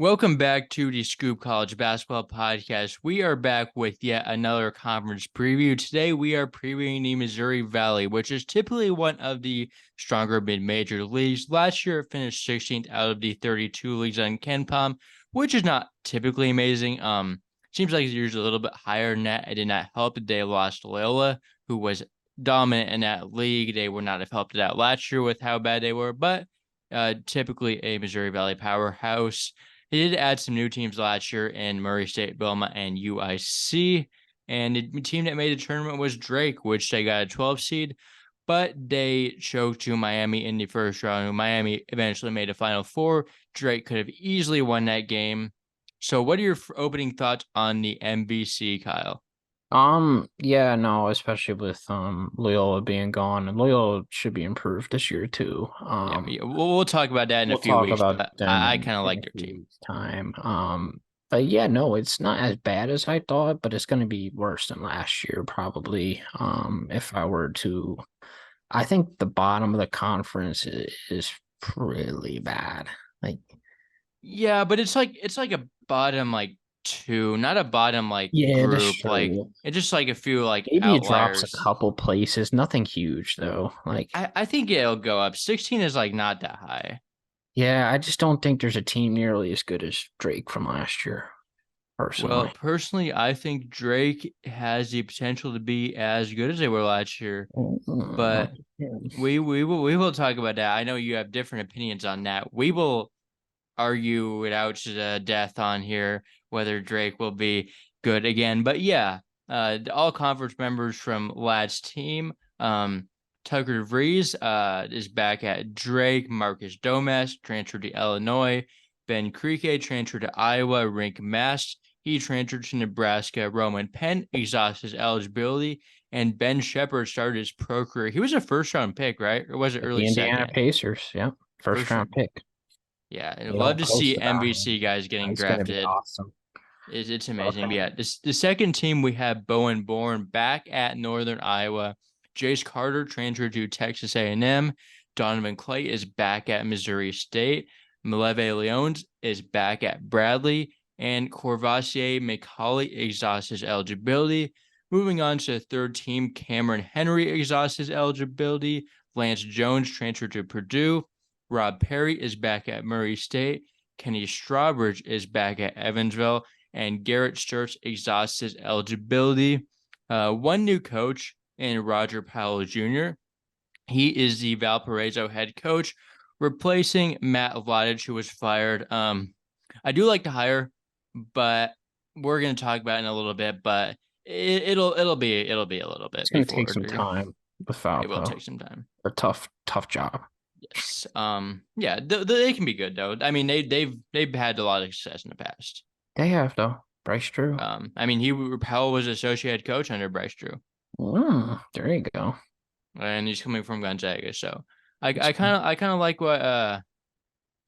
Welcome back to the Scoop College Basketball Podcast. We are back with yet another conference preview. Today, we are previewing the Missouri Valley, which is typically one of the stronger mid-major leagues. Last year, it finished 16th out of the 32 leagues on KenPom, which is not typically amazing. Seems like it's usually a little bit higher than that. It did not help that they lost Loyola, who was dominant in that league. They would not have helped it out last year with how bad they were, but typically a Missouri Valley powerhouse. They did add some new teams last year in Murray State, Belmont, and UIC. And the team that made the tournament was Drake, which they got a 12 seed, but they choked to Miami in the first round. Miami eventually made a Final Four. Drake could have easily won that game. So what are your opening thoughts on the MVC, Kyle? Yeah, no, especially with Loyola being gone, and Loyola should be improved this year too. Yeah, we'll talk about that in a We'll few talk weeks, about but them I in, kind of in like a their few team. weeks' time. But yeah, no, it's not as bad as I thought, but it's gonna be worse than last year, probably. If I were to, I think the bottom of the conference is really bad. Like, Yeah, but it's like a bottom like two, not a bottom like yeah, that's group. Like true. it's just like a few like Maybe it drops a outliers. couple places, nothing huge though. Like, I think it'll go up. 16 is like not that high. yeah, I just don't think there's a team nearly as good as Drake from last year, Well, personally. personally, I think Drake has the potential to be as good as they were last year, Mm, but we will talk about that. I know you have different opinions on that. We will argue it out to the death on here whether Drake will be good again. But yeah, all conference members from Lad's team. Tucker DeVries is back at Drake. Marcus Domas transferred to Illinois. Ben Creeke transferred to Iowa. Rink Mast, he transferred to Nebraska. Roman Penn exhausts his eligibility. And Ben Shepard started his pro career. He was a first round pick, right? Or was it With early the Indiana second? Pacers, yeah, first First round round. pick. Yeah, I'd They love don't to post see about him. MVC guys getting It's gonna be drafted. awesome. It's amazing. But Okay. yeah, the second team we have Bowen Bourne back at Northern Iowa. Jace Carter transferred to Texas A&M. Donovan Clay is back at Missouri State. Maleve Leones is back at Bradley. And Corvassier McCauley exhausts his eligibility. Moving on to the third team, Cameron Henry exhausts his eligibility. Lance Jones transferred to Purdue. Rob Perry is back at Murray State. Kenny Strawbridge is back at Evansville, and Garrett Sturts exhausts his eligibility. One new coach in Roger Powell Jr. He is the Valparaiso head coach, replacing Matt Vladich, who was fired. I do like to hire, but we're going to talk about it in a little bit. But it'll be a little It's bit gonna take before some time with it will Valpo. take some time. A tough job. Yes. Yeah. They can be good though. I mean, they've had a lot of success in the past. They have though. Bryce Drew. I mean, Powell was associate coach under Bryce Drew, There you go. and he's coming from Gonzaga. So I kind of like what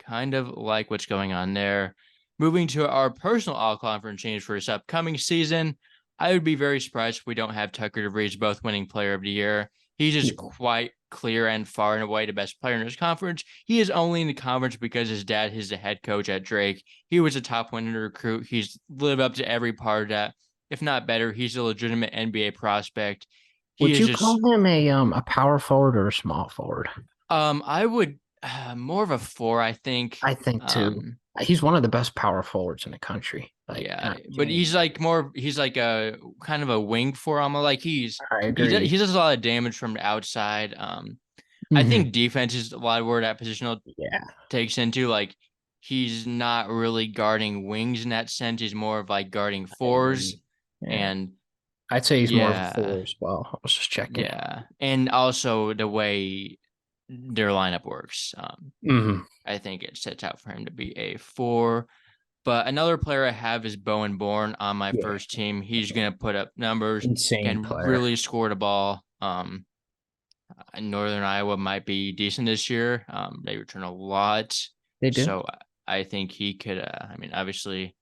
kind of like what's going on there. Moving to our personal all conference change for this upcoming season, I would be very surprised if we don't have Tucker DeVries both winning Player of the Year. He's just Yeah. quite clear and far and away the best player in his conference. He is only in the conference because his dad is the head coach at Drake. He was a top 100 recruit. He's lived up to every part of that. If not better, he's a legitimate NBA prospect. He Would is you call just him a power forward or a small forward? I would more of a four, I think. I think too. He's one of the best power forwards in the country. Like, Yeah, but he's like a kind of a wing for him. Like I he agree. does a lot of damage from the outside. I Hmm. think defense is a lot of where that positional Yeah, takes into. Like he's not really guarding wings in that sense. He's more of like guarding I fours. agree. Yeah, And I'd say he's more of a yeah, four as well. I was just checking. yeah. And also the way their lineup works. Hmm. I think it sets out for him to be a four. But another player I have is Bowen Bourne on my Yeah, first team. He's going to put up numbers, insane can player. really score the ball. Northern Iowa might be decent this year. They return a lot. They do. So I think he could, I mean, obviously,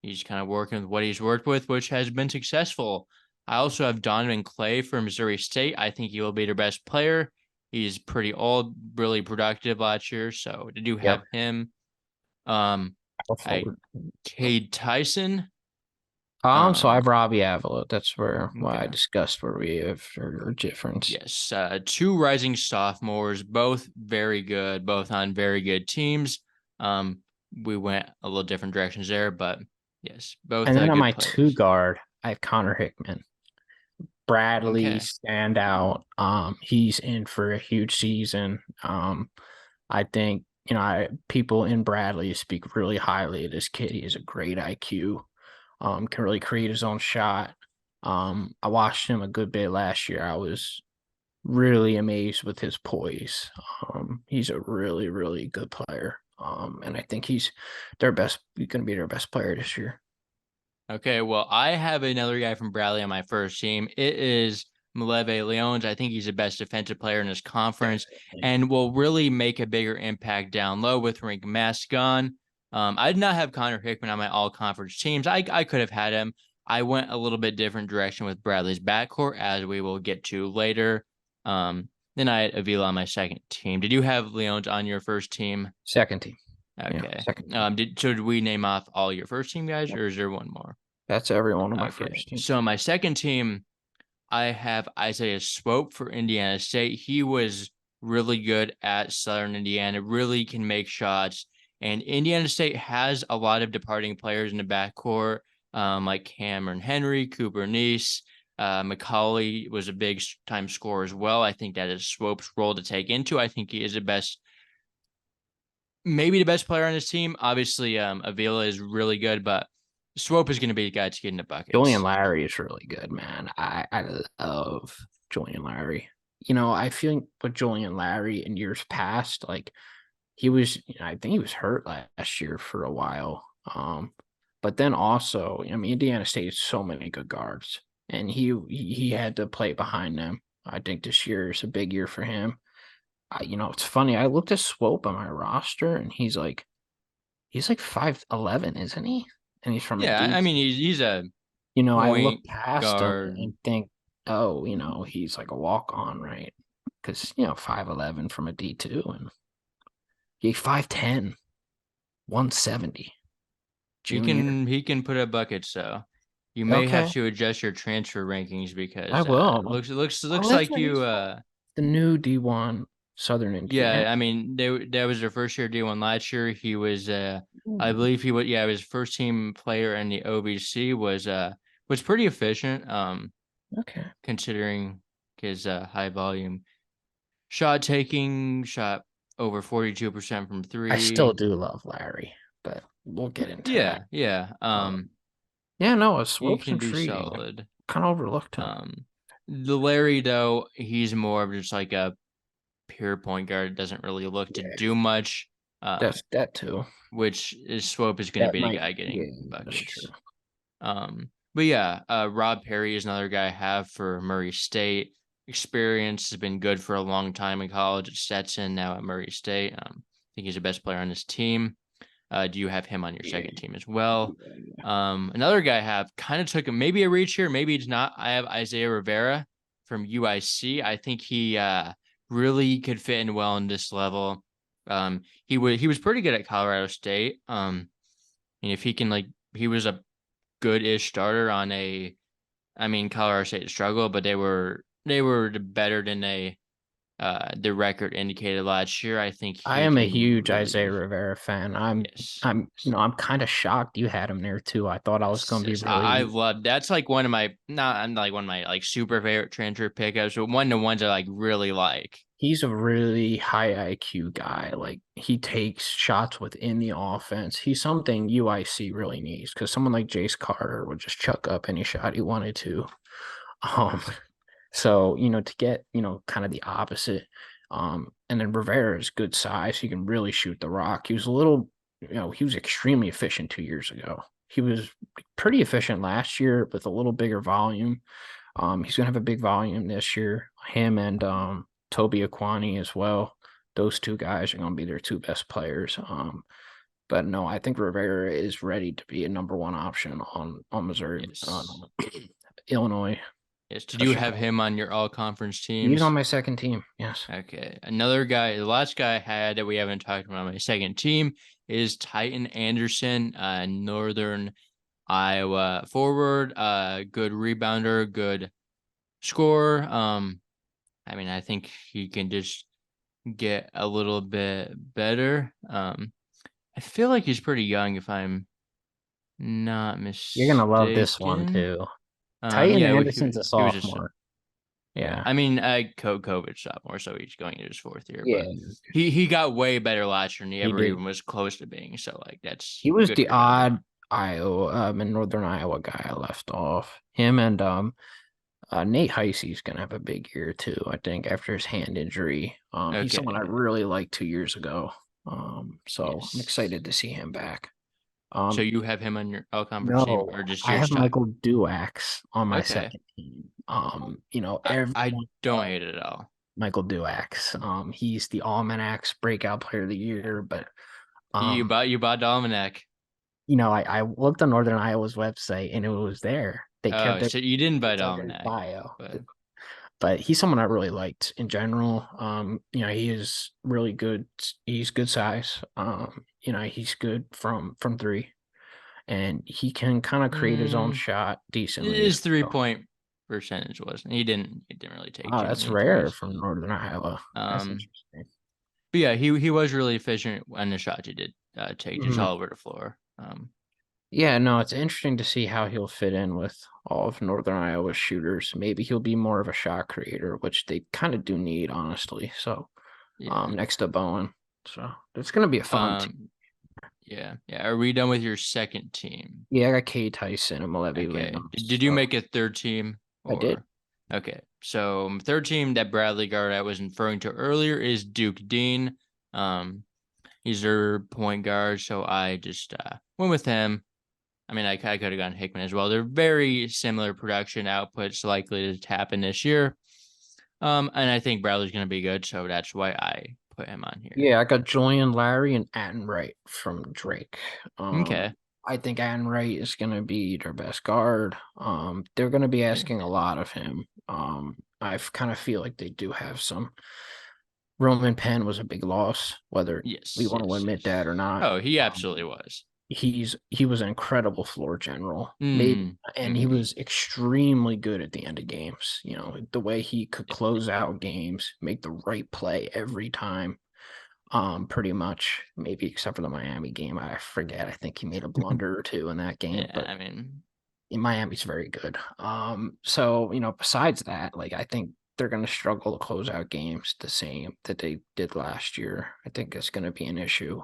he's kind of working with what he's worked with, which has been successful. I also have Donovan Clay from Missouri State. I think he will be their best player. He's pretty old, really productive last year. So to do Yep. have him. Um, Go I forward. Cade Tyson. So I Um, have Robbie Avila. That's why I okay. discussed where we have our difference. Yes, two rising sophomores, both very good, both on very good teams. Um, we went a little different directions there, but yes, both And then on good my two players. guard, I have Connor Hickman. Bradley Okay. stand out. He's in for a huge season. I think people in Bradley speak really highly of this kid. He has a great IQ. Can really create his own shot. I watched him a good bit last year. I was really amazed with his poise. He's a really, really good player. And I think he's going to be their best player this year. Okay, well, I have another guy from Bradley on my first team. It is Maleve Leones. I think he's the best defensive player in his conference Definitely. and will really make a bigger impact down low with Rink Mask gone. I did not have Connor Hickman on my all conference teams. I could have had him. I went a little bit different direction with Bradley's backcourt, as we will get to later. Then I had Avila on my second team. Did you have Leones on your first team? Second team. Yeah, Okay. second team. Did we name off all your first team guys, or is there one more? That's every one of my Okay. first team. So my second team, I have Isaiah Swope for Indiana State. He was really good at Southern Indiana, really can make shots. And Indiana State has a lot of departing players in the backcourt, like Cameron Henry, Cooper Neese. Macaulay was a big time scorer as well. I think that is Swope's role to take into. I think he is the best, maybe the best player on his team. Obviously, Avila is really good, but Swope is going to be the guy to get in the Julian buckets. Larry is really good, man. I love Julian Larry. I feel with Julian Larry in years past, like he was, I think he was hurt last year for a while. But then also, I mean, Indiana State has so many good guards, and he had to play behind them. I think this year is a big year for him. It's funny. I looked at Swope on my roster, and he's like 5'11", isn't he? And he's from a Yeah, I D. mean he's a I point look past him guard. and think, oh, he's like a walk on, right? Because 5'11" from a D2, and he 5'10", 170 junior. He can put up buckets, so you may have Okay, to adjust your transfer rankings I because will. looks Oh, that's like right. you He's the new D1 Southern Indiana. yeah, I mean that was their first year D1 last year. He was I Ooh, believe he was his first team player in the OVC was pretty efficient okay. considering his high volume shot taking, shot over 42% from I still three. do love Larry, but we'll get into that. Yeah, yeah. Yeah, no, He Swope's can be intriguing. solid. Kind of overlooked him. The Larry though, he's more of just like a pure point guard. Doesn't really look to Yeah, do much. that too. Which is Swope is going to That be the might, guy yeah, getting that's true. buckets. But yeah, Rob Perry is another guy I have for Murray State. Experience has been good for a long time in college at Stetson, now at Murray State. I think he's the best player on this team. Do you have him on your Yeah, second team as well? yeah. Another guy I have kind of took maybe a reach here, maybe it's not. I have Isaiah Rivera from UIC. I think he really could fit in well in this level. He was pretty good at Colorado State. And if he can he was a good-ish starter on I mean Colorado State struggled, but they were better than the record indicated last year. I think I he am a can huge Isaiah really Rivera fan. I'm yes. I'm I'm kind of shocked you had him there too. I thought I was Yes, going to be yes. I really. love that's like one of my not I'm like one of my like super favorite transfer pickups, but one of the ones I like really like. He's a really high IQ guy. Like he takes shots within the offense. He's something UIC really needs because someone like Jace Carter would just chuck up any shot he wanted to. Um, so to get kind of the opposite. And then Rivera is good size. He can really shoot the rock. He was a little, he was extremely efficient 2 years ago. He was pretty efficient last year with a little bigger volume. He's gonna have a big volume this year. Him and Toby Aquani as well. Those two guys are gonna be their two best players. But no, I think Rivera is ready to be a number one option on Missouri, Yes. Illinois. Yes. Did you have Chicago. him on your all conference He's on teams? my second team. Yes. Okay. Another guy, the last guy I had that we haven't talked about on my second team is Titan Anderson, Northern Iowa forward, good rebounder, good scorer. I mean, I think he can just get a little bit better. I feel like he's pretty young, if I'm not You're gonna love this one mistaken. too. Titan Yeah, Anderson's a he was just sophomore. yeah. Yeah. I mean, COVID sophomore, so he's going into his fourth year, Yeah, but he got way better last year than he he ever did. even was close to being. So like that's He was good the for him. odd Iowa, in Northern Iowa guy I left off. Him and Nate Heisey's gonna have a big year too, I think, after his hand injury. He's someone I Okay. really liked 2 years ago. So I'm Yes. excited to see him back. So Um, you have him on your all conference team no, or just I your have stock? Michael Duax on my Okay. second team. I Everyone don't loves hate it at all. Michael Duax. He's the Almanac's breakout player of the year, but You um, bought you bought Dominic. I looked on Northern Iowa's website and it was there. They kept Oh, it. so you didn't buy It's under his Dominic, bio. but But he's someone I really liked in general. He is really good. He's good size. He's good from three, and he can kind of create his own mm, shot decently as his three well. point percentage wasn't. He didn't really take Oh, too that's many rare threes. from Northern Iowa. That's Um, interesting. but yeah, he was really efficient on the shots he did take just Mhm. all over the floor. Yeah, no, it's interesting to see how he'll fit in with all of Northern Iowa's shooters. Maybe he'll be more of a shot creator, which they kind of do need, honestly. So, Yeah. next to Bowen. So it's gonna be a fun team. Um, yeah. Are we done with your second team? Yeah, I got Kay Tyson and Malevi Okay. Williams. Did you So make a third team I did. or okay? So third team that Bradley guard I was referring to earlier is Duke Dean. Um, he's their point guard, so I just went with him. I mean, I could have gone Hickman as well. They're very similar production outputs likely to happen this year. And I think Bradley's going to be good, so that's why I put him on here. Yeah, I got Julian Larry and Atten Wright from Drake. Okay. I think Atten Wright is gonna be their best guard. They're gonna be Yeah. asking a lot of him. I kind of feel like they do have some. Roman Penn was a big loss, whether we Yes. want to Yes. admit Yes. that or not. Oh, he absolutely was. He was an incredible floor general. Maybe Mm. and he Hmm. was extremely good at the end of games. The way he could close out games, make the right play every time. Pretty much, maybe except for the Miami game. I forget. I think he made a blunder or two in that game, Yeah. but I mean, in Miami's very good. So besides that, like I think they're gonna struggle to close out games the same that they did last year. I think it's gonna be an issue.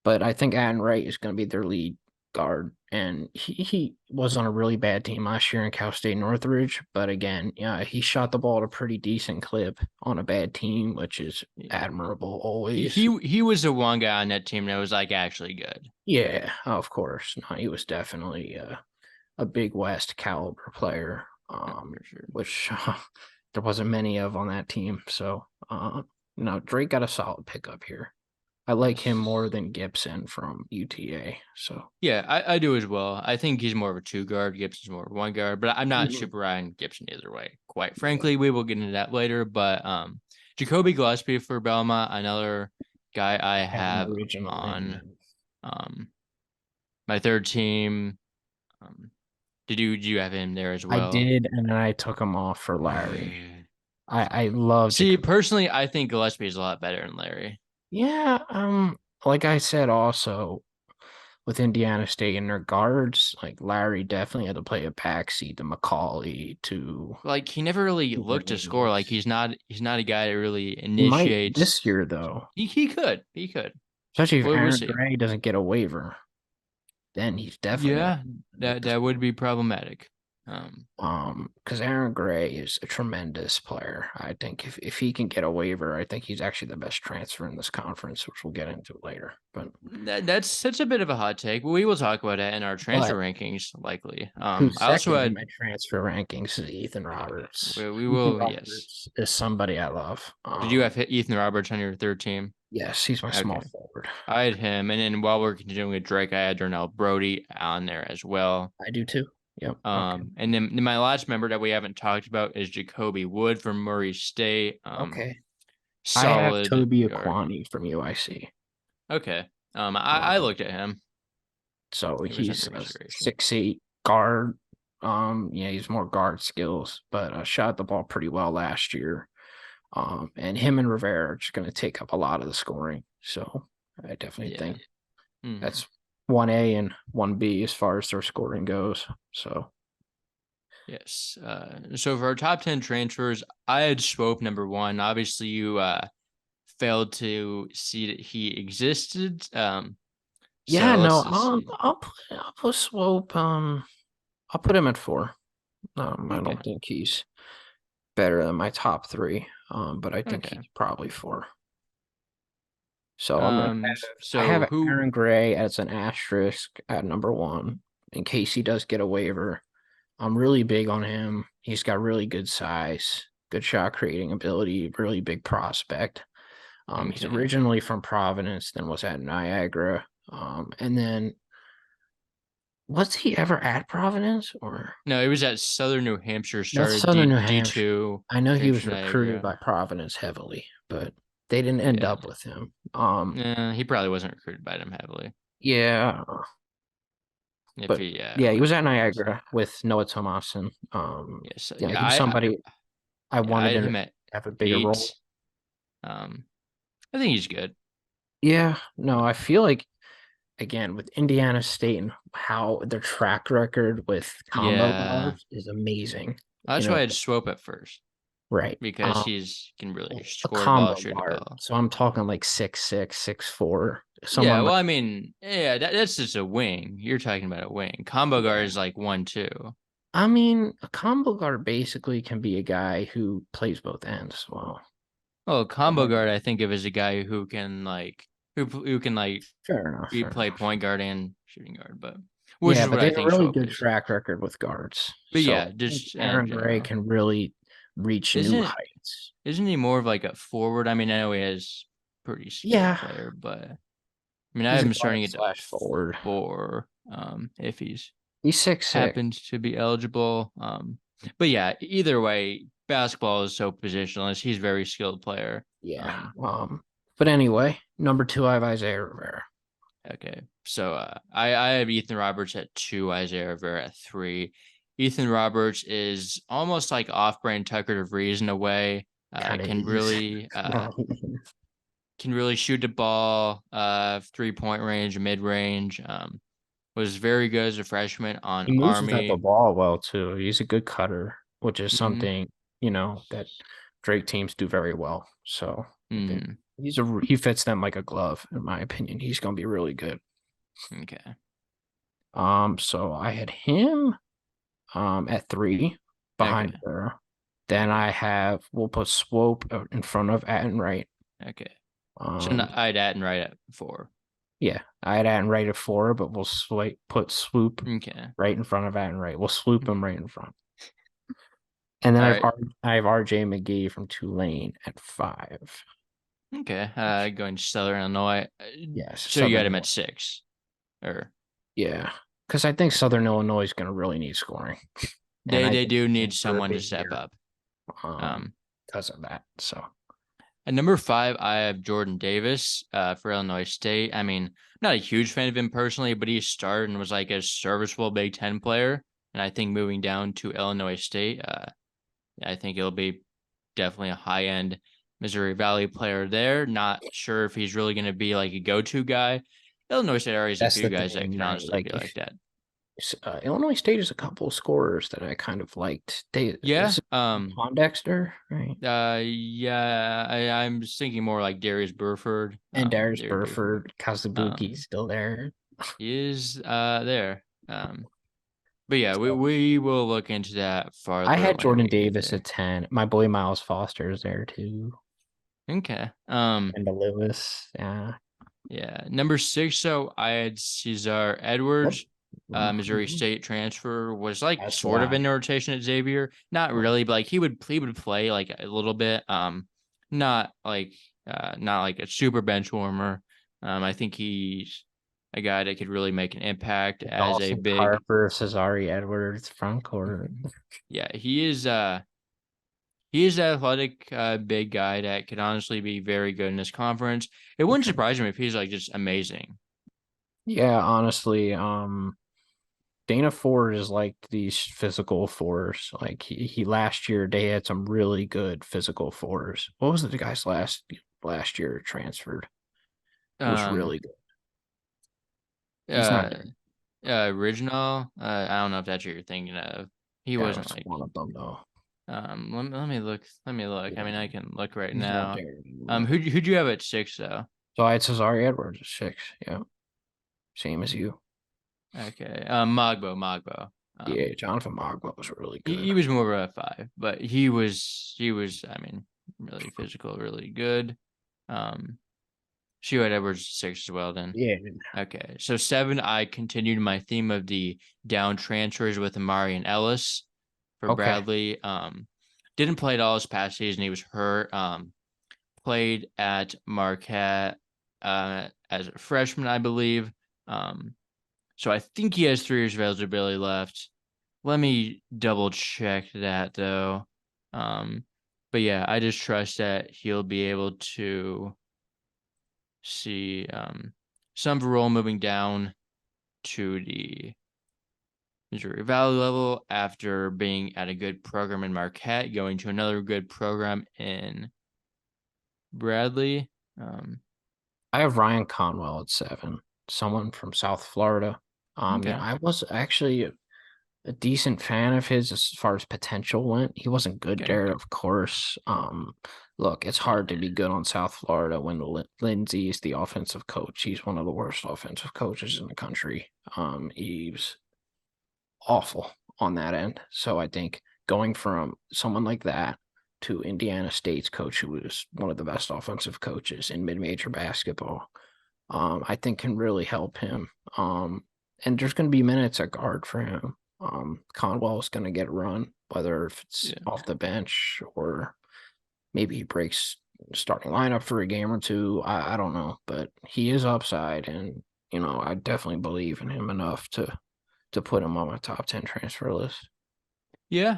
But I think Aden Wright is gonna be their lead guard. And he was on a really bad team last year in Cal State Northridge. But again, yeah, he shot the ball at a pretty decent clip on a bad team, which is yeah. admirable He always. he he was the one guy on that team that was like actually good. Yeah, of course. No, he was definitely a Big West caliber player, For sure. which there wasn't many of on that team. So, Drake got a solid pickup here. I like him more Yes. than Gibson from UTA. So, Yeah, I do as well. I think he's more of a two guard. Gibson's more of a one guard, but I'm not Mhm. super high on Gibson either way. Quite Yeah, frankly, we will get into that later. But Jacoby Gillespie for Belmont, another guy I I have him have originally. on um my third team. Um, did you have him there as I well? did, and then I took him off for Larry. I love See, Jacob. personally, I think Gillespie is a lot better than Larry. Yeah, like I said, also with Indiana State and their guards, like Larry definitely had to play a backseat to Macaulay to Like he never really Cooper looked to score. Like Hayes. he's not a guy that really He might initiates. this year though, He could. especially if We'll Aaron see. Gray doesn't get a waiver, then he's definitely gonna Yeah, make that the that would squad. be problematic. Um, Because Aaron Gray is a tremendous player. I think if he can get a waiver, I think he's actually the best transfer in this conference, which we'll get into later. that's a bit of a hot take. We will talk about it in our transfer But rankings, likely. who's I also second in had my transfer rankings is Ethan Roberts. we Ethan will yes. Roberts is somebody I love. Did you have Ethan Roberts on your third team? Yes, he's my small Okay, forward. I had him, and then while we're continuing with Drake, I had Darnell Brody on there as well. I do too. Yep. Okay. And then my last member that we haven't talked about is Jacoby Wood from Murray State. Okay. I have Solid Toby guard. Aquani from UIC. Okay. I Um, looked at him. so He was he's under a consideration. 6'8" guard. Yeah, he's more guard skills, but shot the ball pretty well last year. And him and Rivera are just going to take up a lot of the scoring. So I definitely Yeah. think Hmm. that's 1A and 1B as far as their scoring goes. So Yes. So for our top 10 transfers, I had Swope number one. Obviously, you failed to see that he existed. yeah, So no, let's just see. I'll put Swope. I'll put him at 4. I Okay. don't think he's better than my top 3. But I think Okay. he's probably 4. So I'm gonna I So have who? Aaron Gray as an asterisk at number 1 in case he does get a waiver. I'm really big on him. He's got really good size, good shot creating ability, really big prospect. He's Okay. originally from Providence, then was at Niagara. And then was he ever at Providence or No, he was at Southern New Hampshire. that's Started Southern New D Hampshire? two, I know he was transferred to recruited Niagara. by Providence heavily, but they didn't end Yeah. up with him. He probably wasn't recruited by them heavily. Yeah, If but he yeah, he went was to at Providence. Niagara with Noah Tomasin. Yes. Yeah, Yeah. he was somebody I I wanted had to him at have a bigger role. 8. Um, I think he's good. Yeah, no, I Uh, feel like again with Indiana State and how their track record with combo yeah. guards is amazing. You That's why I know, had Swope at first right? because he's can really A score the ball, combo shoot the guard. ball. So I'm talking like 6'6", 6'4", Yeah. someone Well, like I mean, yeah, that's just a wing. You're talking about a wing. Combo guard yeah. is like 1-2. I mean, a combo guard basically can be a guy who plays both ends well. Well, combo Um, guard I think of as a guy who can who can fair enough, be fair play enough. point guard and shooting guard, but which Yeah, is but what they I have a think really Swope good is. track record with guards. But So yeah, I think just in Aaron Gray general. can really reach new Isn't heights. isn't he more of like a forward? I mean, I know he is pretty skilled Yeah, player, but I mean, I he's have a him guard starting at the slash forward. 4, if he's He's 6'6". happens to be eligible. But yeah, either way, basketball is so positionless. He's a very skilled player. Yeah. Um, But anyway, number 2, I have Isaiah Rivera. okay. So I have Ethan Roberts at 2, Isaiah Rivera at 3. Ethan Roberts is almost like off-brand Tucker DeVries in a way. Kind of is. Can really shoot the ball, 3-point range, mid range. Was very good as a freshman on He moves without the Army. ball well too. He's a good cutter, which is Mm-hmm. something, that Drake teams do very well. So I think Mm-hmm. he fits them like a glove, in my opinion. He's gonna be really good. Okay. So I had him at 3 behind Okay. Vera. Then we'll put Swope in front of Atten Wright. Okay. So Um, I'd add and right at 4. yeah, I had Atten Wright at 4, but we'll put Swoop Okay. right in front of Atten Wright. We'll swoop him right in front. And then All right. I have RJ McGee from Tulane at 5. Okay. Going to Southern Illinois. Yes, So you got Southern him at Illinois. 6. Or Yeah, because I think Southern Illinois is going to really need scoring, and I they think do he's need in for a someone to big step year up. um, Um, because of that. So At number 5, I have Jordan Davis for Illinois State. I mean, not a huge fan of him personally, but he started and was like a serviceable Big Ten player. And I think moving down to Illinois State, I think it'll be definitely a high end Missouri Valley player there. Not sure if he's really going to be like a go to guy. Illinois State already has a that's few the guys that thing, can right? honestly Like be like if that. Illinois State has a couple of scorers that I kind of liked. Yeah. This is Pondexter, right? Yeah. I'm just thinking more like Darius Burford. And Darius Darius Burford. Burford, Kazabuki's Um, still there. he is there. But yeah, we will look into that I farther had when Jordan we get Davis at there. 10. My boy Miles Foster is there too. Okay. And the Lewis. Yeah. Yeah. Number 6, so I had Cesar Yep. Edwards, Missouri Mhm. State transfer, was like That's sort of why. in the rotation at Xavier. Not really, but like he would play like a little bit. Not like not like a super bench warmer. I think he's a guy that could really make an impact as a Dawson big. Harper, Cesare Edwards, front court. Yeah, he is he is an athletic, big guy that could honestly be very good in this conference. It wouldn't surprise him if he's like just amazing. Yeah, honestly, Dana Ford is like these physical fours. Like he last year they had some really good physical fours. What was it the guy's last year transferred? Was Um, really good. He's not uh, there. Original. I don't know if that's what you're thinking of. He That wasn't was like. one of them though. Let me look. Let me look. I Yeah, mean, I can look right he's not now. there anymore. Who'd you have at 6 though? So I had Cesare Edwards at 6. Yeah, same as you. Okay. Mogbo. Yeah, Jonathan Magba was really good. He was more of a 5, but he was. I mean, really physical, really good. Um, she had Edwards 6 as well. Then Yeah, okay, so 7. I continued my theme of the down transfers with Amari and Ellis for okay. Bradley. Didn't play at all this past season. He was hurt. Played at Marquette as a freshman, I believe. Um, so I think he has 3 years of eligibility left. Let me double check that though. Um, but yeah, I just trust that he'll be able to see some role moving down to the Missouri Valley level after being at a good program in Marquette, going to another good program in Bradley. I have Ryan Conwell at 7. Someone from South Florida. Okay. I was actually a decent fan of his as far as potential went. He wasn't good Okay. there, of course. Look, it's hard to be good on South Florida when Lindsey is the offensive coach. He's one of the worst offensive coaches in the country. He's awful on that end. So I think going from someone like that to Indiana State's coach, who was one of the best offensive coaches in mid-major basketball, I think can really help him. And there's going to be minutes at guard for him. Conwell is going to get a run, whether if it's Yeah. off the bench or maybe he breaks starting lineup for a game or two. I don't know, but he is upside, and I definitely believe in him enough to put him on my top 10 transfer list. Yeah,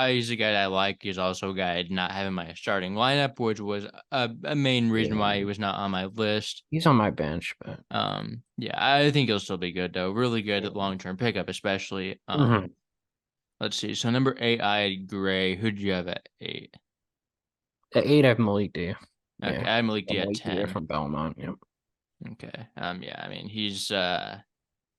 he's a guy that I like. He's also a guy I did not have in my starting lineup, which was a main reason why he Yeah, was not on my list. he's on my bench, but Yeah, I think he'll still be good though. Really good long term pickup, especially. Mhm. Let's see. So number 8, I had Gray. Who'd you have at 8? At 8, I have Malik D. Okay, Yeah, I had Malik D at Malik D 10. from Belmont. Yep, Okay. Yeah, I mean he's from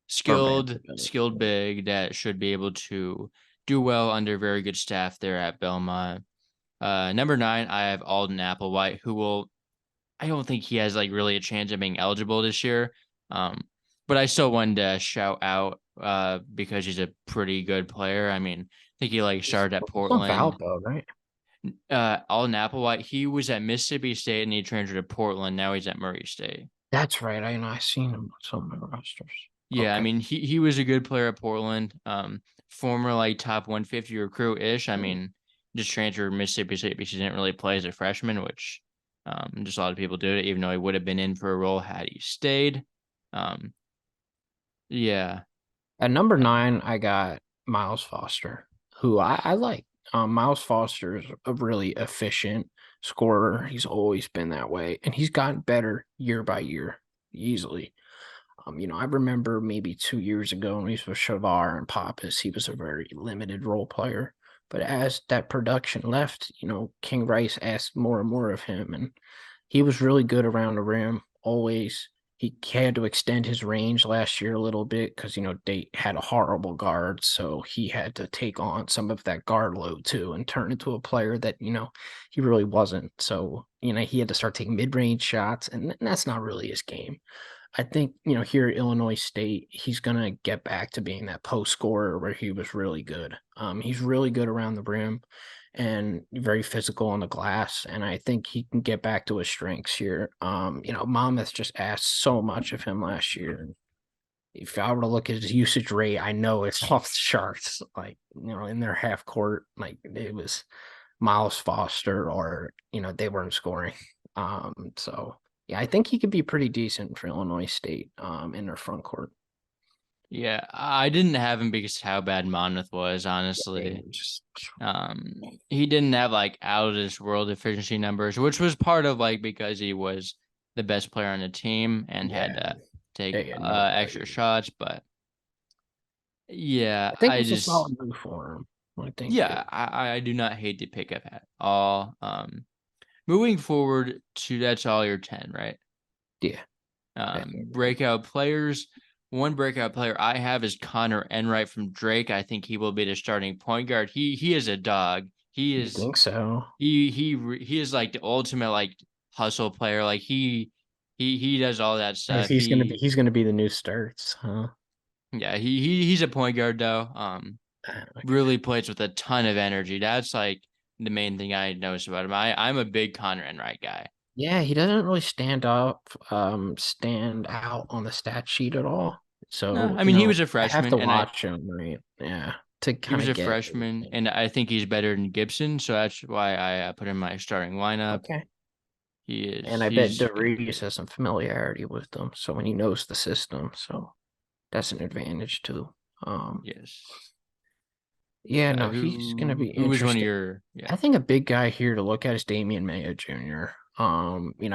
Vanderbilt. skilled big that should be able to do well under very good staff there at Belmont. Number 9, I have Alden Applewhite, who will. I don't think he has like really a chance of being eligible this year. Um, but I still wanted to shout out because he's a pretty good player. I mean, I think he like He's started at from Portland. Valpo, right? Alden Applewhite, he was at Mississippi State and he transferred to Portland. Now he's at Murray State. That's right. I know. I seen him on some of the rosters. Yeah, I Okay. mean he was a good player at Portland. Former like top 150 recruit ish. I Mm. mean, just transferred to Mississippi State because he didn't really play as a freshman, which just a lot of people do it, even though he would have been in for a role had he stayed. Um, yeah. At number Uh, 9, I got Miles Foster, who I like. Miles Foster is a really efficient scorer. He's always been that way, and he's gotten better year by year, easily. I remember maybe 2 years ago when he was with Shavar and Pappas, he was a very limited role player. But as that production left, King Rice asked more and more of him, and he was really good around the rim. Always, he had to extend his range last year a little bit because they had a horrible guard, so he had to take on some of that guard load too and turn into a player that he really wasn't. So he had to start taking mid-range shots, and that's not really his game. I think, here at Illinois State, he's going to get back to being that post scorer where he was really good. He's really good around the rim and very physical on the glass. And I think he can get back to his strengths here. Monmouth just asked so much of him last year. If I were to look at his usage rate, I know it's off the charts. Like, in their half court, like it was Miles Foster or, they weren't scoring. So yeah, I think he could be pretty decent for Illinois State in their front court. Yeah, I didn't have him because of how bad Monmouth was, Yeah, honestly. just He didn't have like out of this world efficiency numbers, which was part of like because he was the best player on the team and had yeah, to take they had nobody. extra shots. But yeah, I think it's a solid move for him. I think yeah, I do not hate the pick at all. Moving forward to that's all your 10, right? yeah, definitely. Breakout players. One breakout player I have is Connor Enright from Drake. I think he will be the starting point guard. He is a dog. He You is think so? he is like the ultimate like hustle player. Like he does all that stuff. He's gonna be the new Sturts, huh? Yeah, he's a point guard though. Okay. Really plays with a ton of energy. That's like the main thing I notice about him. I'm a big Connor Enright guy. Yeah, he doesn't really stand out on the stat sheet at all. No, So, I mean he was a I have to freshman, and I watch him, right? Yeah, to he kind was of a get freshman, everything. and I think he's better than Gibson, so that's why I put him in my starting lineup. Okay. And I bet He's gonna DeVries be has some familiarity with them, so when he knows the system, so that's an advantage too. Um, yes. yeah, no, he's gonna be Who was one of interesting. your yeah. I think a big guy here to look at is Damian Mayo Jr.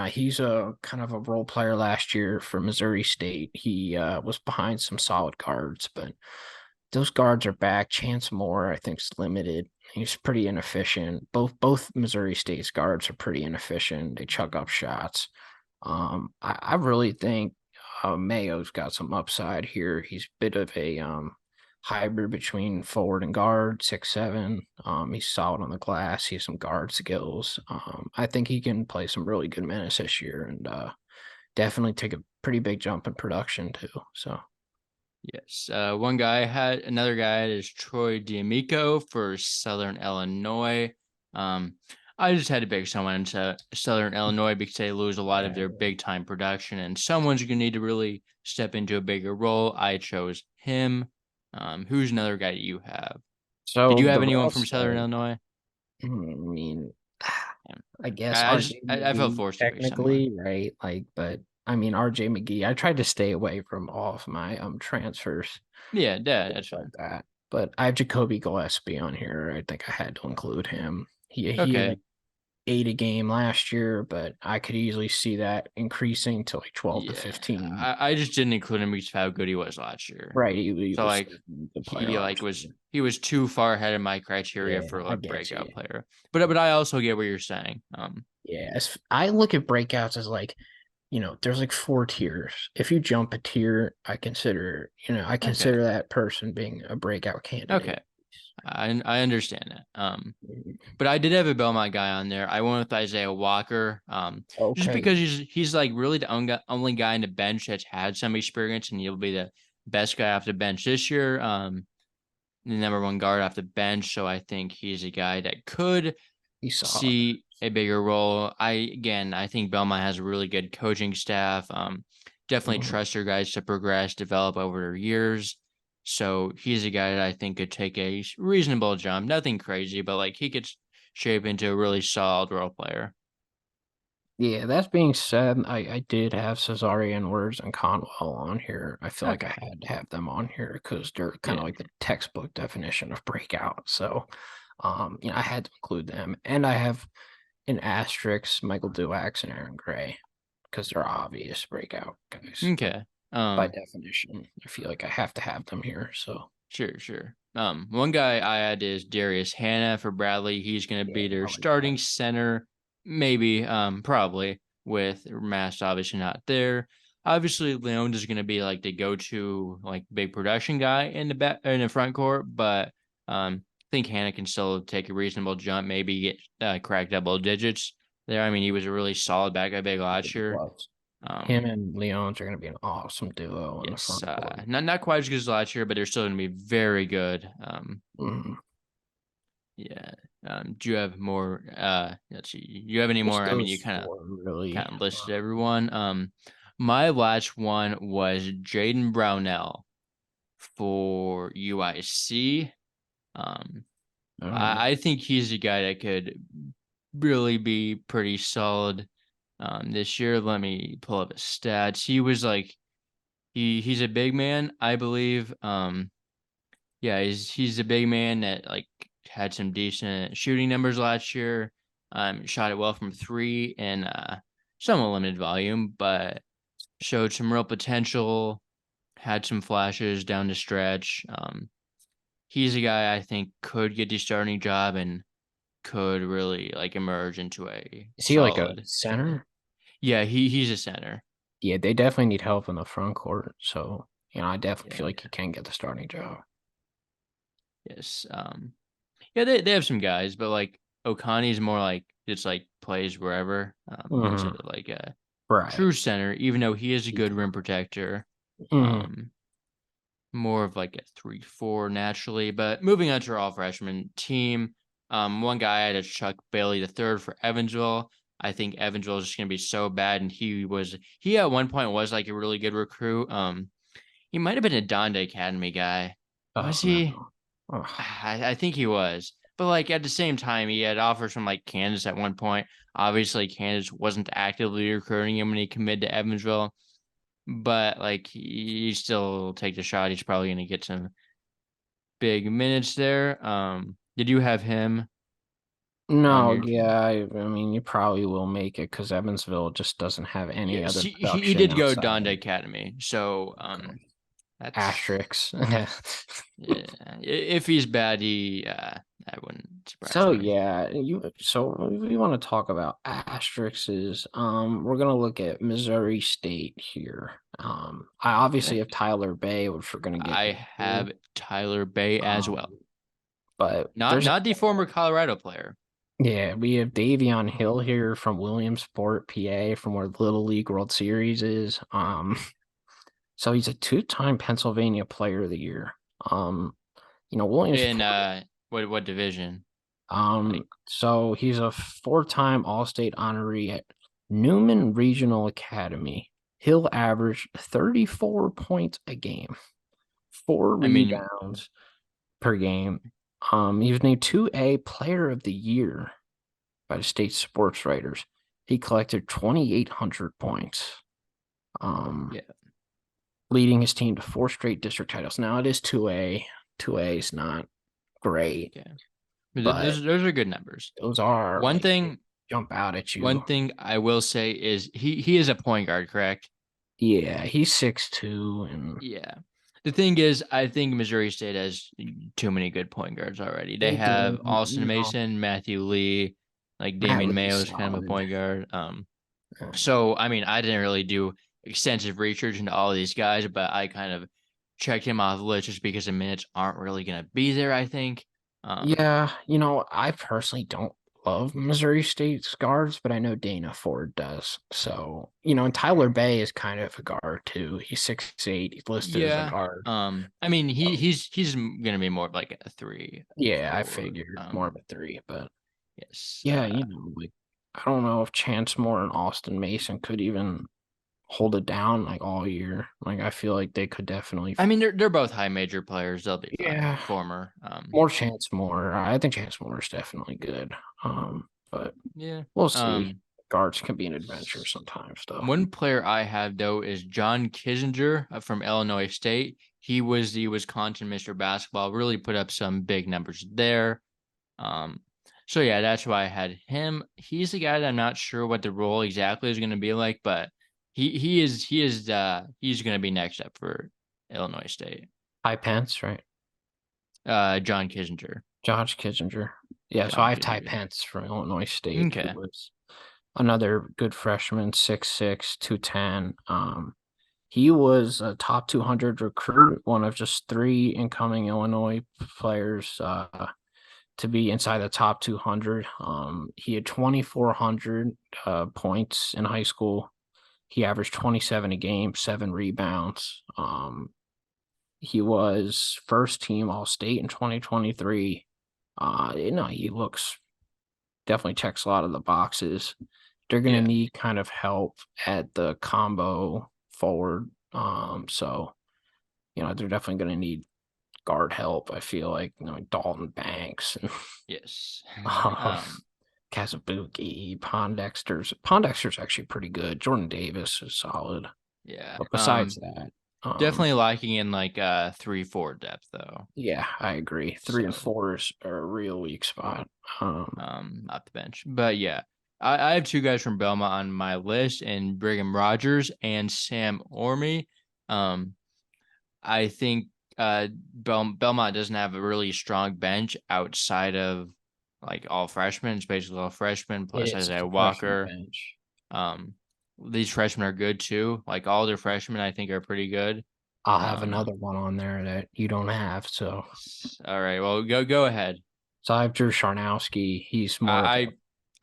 He's a kind of a role player last year for Missouri State. He was behind some solid guards, but those guards are back. Chance Moore, I think, is limited. He's pretty inefficient. Both Missouri State's guards are pretty inefficient. They chuck up shots. I really think Mayo's got some upside here. He's a bit of a hybrid between forward and guard, 6'7". He's solid on the glass. He has some guard skills. I think he can play some really good minutes this year and definitely take a pretty big jump in production too. So Yes. One guy had another guy is Troy D'Amico for Southern Illinois. Um, I just had to pick someone into Southern Illinois because they lose a lot of yeah. their big time production, and someone's gonna need to really step into a bigger role. I chose him. Who's another guy that you have? Did So you the have anyone from rest, Southern Illinois? I mean, Yeah. I guess RJ I felt McGee forced to pick someone. technically, right? Like, but I mean RJ McGee. I tried to stay away from all of my transfers, Yeah, that's things like fine. that. But I have Jacoby Gillespie on here. I think I had to include him. He had Okay. like 8 a game last year, but I could easily see that increasing to like 12 to Yeah, 15. I just didn't include him because of how good he was last year. Right, he So was like definitely the player he last year. he was too far ahead of my criteria Yeah, for I a get breakout you. player. But I also get what you're saying. Yeah, I look at breakouts as like, there's like 4 tiers. If you jump a tier, I Okay, consider that person being a breakout okay, candidate. I understand that. Mhm. But I did have a Belmont guy on there. I went with Isaiah Walker. Just Okay, because he's like really the only guy in the bench that's had some experience, and he'll be the best guy off the bench this year. The number one guard off the bench, so I think he's a guy that could he's solid. see a bigger role. I think Belmont has a really good coaching staff. Definitely Mhm. trust their guys to progress, develop over their years. So he's a guy that I think could take a reasonable jump. Nothing crazy, but like he could shape into a really solid role player. Yeah, that being said, I did have Cesarian Words and Conwell on here. I feel like I Okay. had to have them on here because they're kind Yeah. of like the textbook definition of breakout. So, I had to include them. And I have an asterisk, Michael Duax and Aaron Gray, because they're obvious breakout guys. Okay. By Um, definition, I feel like I have to have them here. So, sure. One guy I had is Darius Hannah for Bradley. He's gonna yeah, be their I like that. starting center, maybe, probably with Mast obviously not there. Obviously, Leone is gonna be like the go-to like big production guy in the back in the front court, but I think Hannah can still take a reasonable jump, maybe get crack double digits there. I mean, he was a really solid backup big last year. Plus, him Um, and Leons are going to be an awesome duo in the yes, front court. not quite as good as last year, but they're still gonna be very good. Mhm. Yeah. Do you have more? Let's see. Do you have any Just more? I mean, you those four, really. kind of listed everyone. My last one was Jaden Brownell for UIC. Um, All right. I think he's a guy that could really be pretty solid. This year, let me pull up his stats. He was like He's a big man, I believe. Yeah, he's a big man that like had some decent shooting numbers last year. Shot it well from three and somewhat limited volume, but showed some real potential. Had some flashes down the stretch. He's a guy I think could get the starting job and could really like emerge into a Is he like a solid. center? Yeah, he's a center. Yeah, they definitely need help in the front court. So, I definitely Yeah. feel like he can get the starting job. Yes. Yeah, they have some guys, but like Okani's more like just like plays wherever, instead Hmm. of like a Right. true center, even though he is a good rim protector. Hmm. Um, More of like a 3-4 naturally. But moving on to our all freshman team, one guy I had is Chuck Bailey the third for Evansville. I think Evansville is just gonna be so bad, and he at one point was like a really good recruit. He might have been a Donda Academy guy. Oh Was he? no. Ugh. I think he was. But like at the same time, he had offers from like Kansas at one point. Obviously, Kansas wasn't actively recruiting him when he committed to Evansville, but like he still take the shot. He's probably gonna get some big minutes there. Did you have him on No, your team? yeah, I mean, you probably will make it because Evansville just doesn't have any Yes, other he production did go outside Donda of Academy. So that's asterisks. yeah. If he's bad, that wouldn't surprise So me. yeah, we want to talk about asterisks. We're gonna look at Missouri State here. I obviously Okay. have Tyler Bay, which we're gonna get I into. have Tyler Bay as Um, well. but Not there's not the former Colorado player. Yeah, we have Davion Hill here from Williamsport, PA, from where Little League World Series is. So he's a two-time Pennsylvania Player of the Year. In Williamsport. what division? Like So he's a four-time All-State honoree at Newman Regional Academy. Hill averaged 34 points a game, four I mean, rebounds per game. He was named 2A Player of the Year by the state sports writers. He collected 2,800 points, um, yeah, leading his team to four straight district titles. Now it is 2A. 2A is not great, yeah. but Those are good numbers. those are One like they thing jump out at one you. thing I will say is he is a point guard, correct? Yeah, he's 6'2", and Yeah. The thing is, I think Missouri State has too many good point guards already. They they do, have Austin Mason, Matthew Lee, like Matt Damian Lee's Mayo is kind of a solid. point guard. So I mean, I didn't really do extensive research into all of these guys, but I kind of checked him off the list just because the minutes aren't really gonna be there, I think. Um, Yeah, I personally don't love Missouri State's guards, but I know Dana Ford does. So, and Tyler Bay is kind of a guard too. He's 6'8". He's listed as a yeah. guard. I mean, So, he's gonna be more of like a three, yeah, I four. figured more of a three, but Yes. yeah, like I don't know if Chance Moore and Austin Mason could even hold it down like all year. Like I feel like they could definitely. I mean, they're both high major players. They'll be fine. Yeah, Former. more Chance Moore. I think Chance Moore is definitely good. But Yeah. we'll see. Um, Guards can be an adventure sometimes, though. One player I have though is John Kissinger from Illinois State. He was the Wisconsin Mr. Basketball. Really put up some big numbers there. Um, so yeah, that's why I had him. He's the guy that I'm not sure what the role exactly is going to be like, but he's going to be next up for Illinois State. Ty Pence, right? John Kissinger. Josh Kissinger. Yeah, so John I have Ty Kissinger. Pence from Illinois State, who Okay. was another good freshman, 6'6", 210. He was a top 200 recruit, one of just three incoming Illinois players to be inside the top 200. He had 2,400 points in high school. He averaged 27 a game, 7 rebounds. He was first team All State in 2023. He looks definitely checks a lot of the boxes. They're gonna Yeah. need kind of help at the combo forward. So they're definitely gonna need guard help. I feel like Dalton Banks and Yes. um, Kazubuki, Pondexter's actually pretty good. Jordan Davis is solid, Yeah. but besides that. Definitely lacking in like 3-4 depth though. Yeah, I agree. Three and So fours are a real weak spot. off the bench. But yeah, I have two guys from Belmont on my list, and Brigham Rogers and Sam Orme. Um, I think Belmont doesn't have a really strong bench outside of like all freshmen. It's basically all freshmen It plus is. It's Isaiah a freshman Walker. bench. Um, these freshmen are good too. Like all their freshmen, I think are pretty good. I'll have Um, another one on there that you don't have. So, all right, well go ahead. so I have Drew Sharnowski. He's more of a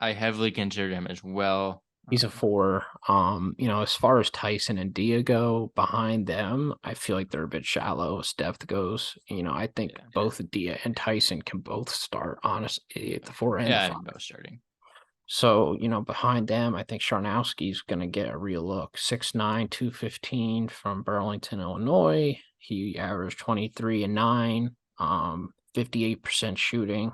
I heavily consider him as well. he's a four. As far as Tyson and Dia go, behind them, I feel like they're a bit shallow as depth goes. I think Yeah, both Dia and Tyson can both start honestly at the four and the yeah, five. both starting. So, behind them, I think Sharnowski's going to get a real look. 6'9", 215 from Burlington, Illinois. He averaged 23 and 9, 58% shooting.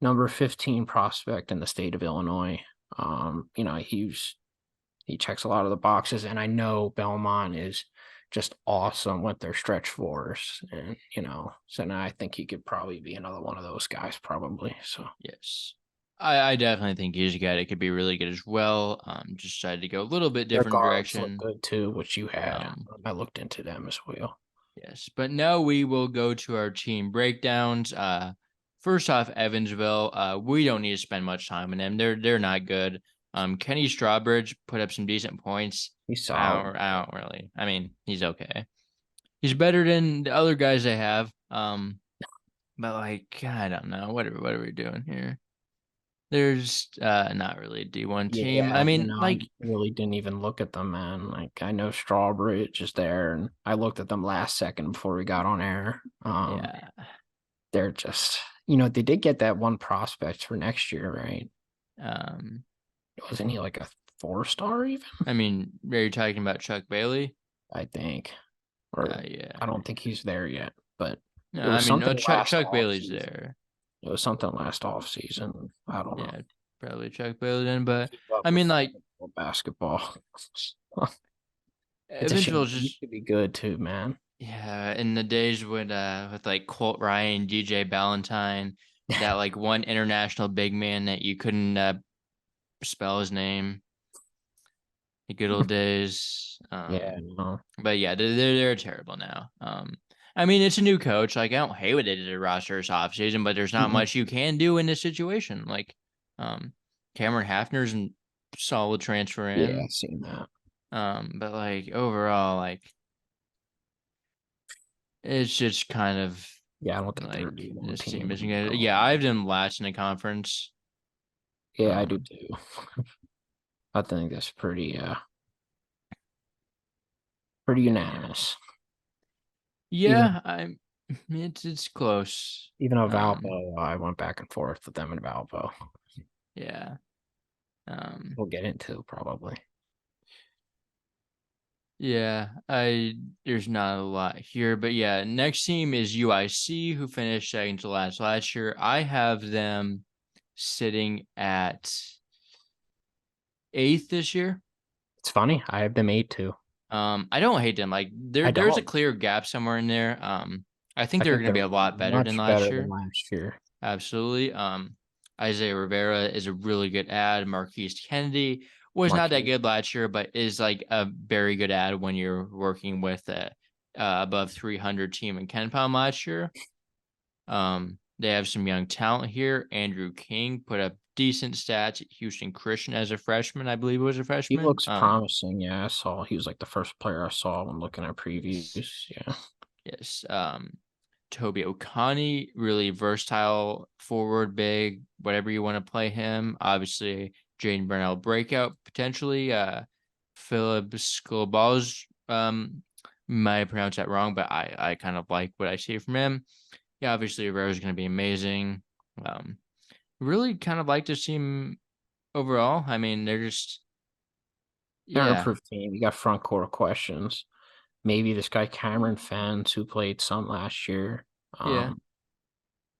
Number 15 prospect in the state of Illinois. He checks a lot of the boxes, and I know Belmont is just awesome with their stretch fours. And, so now I think he could probably be another one of those guys, probably. So Yes. I definitely think he's a guy that could be really good as well. Just decided to go a little bit their different guards look direction. good too, which you had. Um, I looked into them as well. yes, but now we will go to our team breakdowns. First off, Evansville. We don't need to spend much time on them. They're not good. Kenny Strawbridge put up some decent points. He's solid. I don't really. I mean, he's okay. He's better than the other guys they have. But like I don't know. What are we doing here? There's not really a D1 team. I Yeah, mean, I like really didn't even look at them, man. Like I know Strawbridge is there, and I looked at them last second before we got on air. yeah. They're just, they did get that one prospect for next year, right? Um Wasn't he like a 4-star even? I mean, are you talking about Chuck Bailey? I think, or Yeah. I don't think he's there yet, but No, it was I mean no something last Chuck off Bailey's season. there. It was something last off season. I don't know. Yeah, probably Chuck Bailey then, but Keep up I with mean like basketball. It's a shame. Evansville's He used just to be good too, man. yeah, in the days with like Colt Ryan, DJ Ballantyne, that like one international big man that you couldn't spell his name. The good old days. Yeah, no. But yeah, they're terrible now. I mean it's a new coach. Like I don't hate what they did to roster this offseason, but there's not Mm-mm. much you can do in this situation. Like, Cameron Hafner's a solid transfer Yeah, in. I've seen that. But like overall, like it's just kind of Yeah, I don't think they're like a D1 this team isn't team. gonna. Yeah, I have them last in the conference. Yeah, I do Um, too. I think that's pretty unanimous. Even yeah, it's close. even though Um, Valpo, I went back and forth with them and Valpo. yeah. Um, We'll get into probably. Yeah, there's not a lot here, but yeah, next team is UIC who finished second to last year. I have them sitting at eighth this year. It's funny. I have them 8 too. I don't hate them. Like I there's a don't. clear gap somewhere in there. I think I they're think gonna be they're a lot better than much last better than year. last year. Absolutely. Isaiah Rivera is a really good ad. Marquise Kennedy was not that Marquise. good last year, but is like a very good ad when you're working with a above 300 team in Ken Palm last year. They have some young talent here. Andrew King put up decent stats at Houston Christian as a freshman, I believe it was a He freshman. looks promising. Yeah, I saw he was like the first player I saw when looking at previews. Yeah. Yes. Toby Okani, really versatile forward, big, whatever you want to play him. Obviously, Jaden Burnell breakout potentially. Philip Skolbal's, might pronounce that wrong, but I kind of like what I see from him. Yeah, obviously Rivera is going to be amazing. Really kind of like to see him overall. I mean, they're just They're an yeah, improved team. You got front court questions. Maybe this guy Cameron Fens, who played some last year. yeah,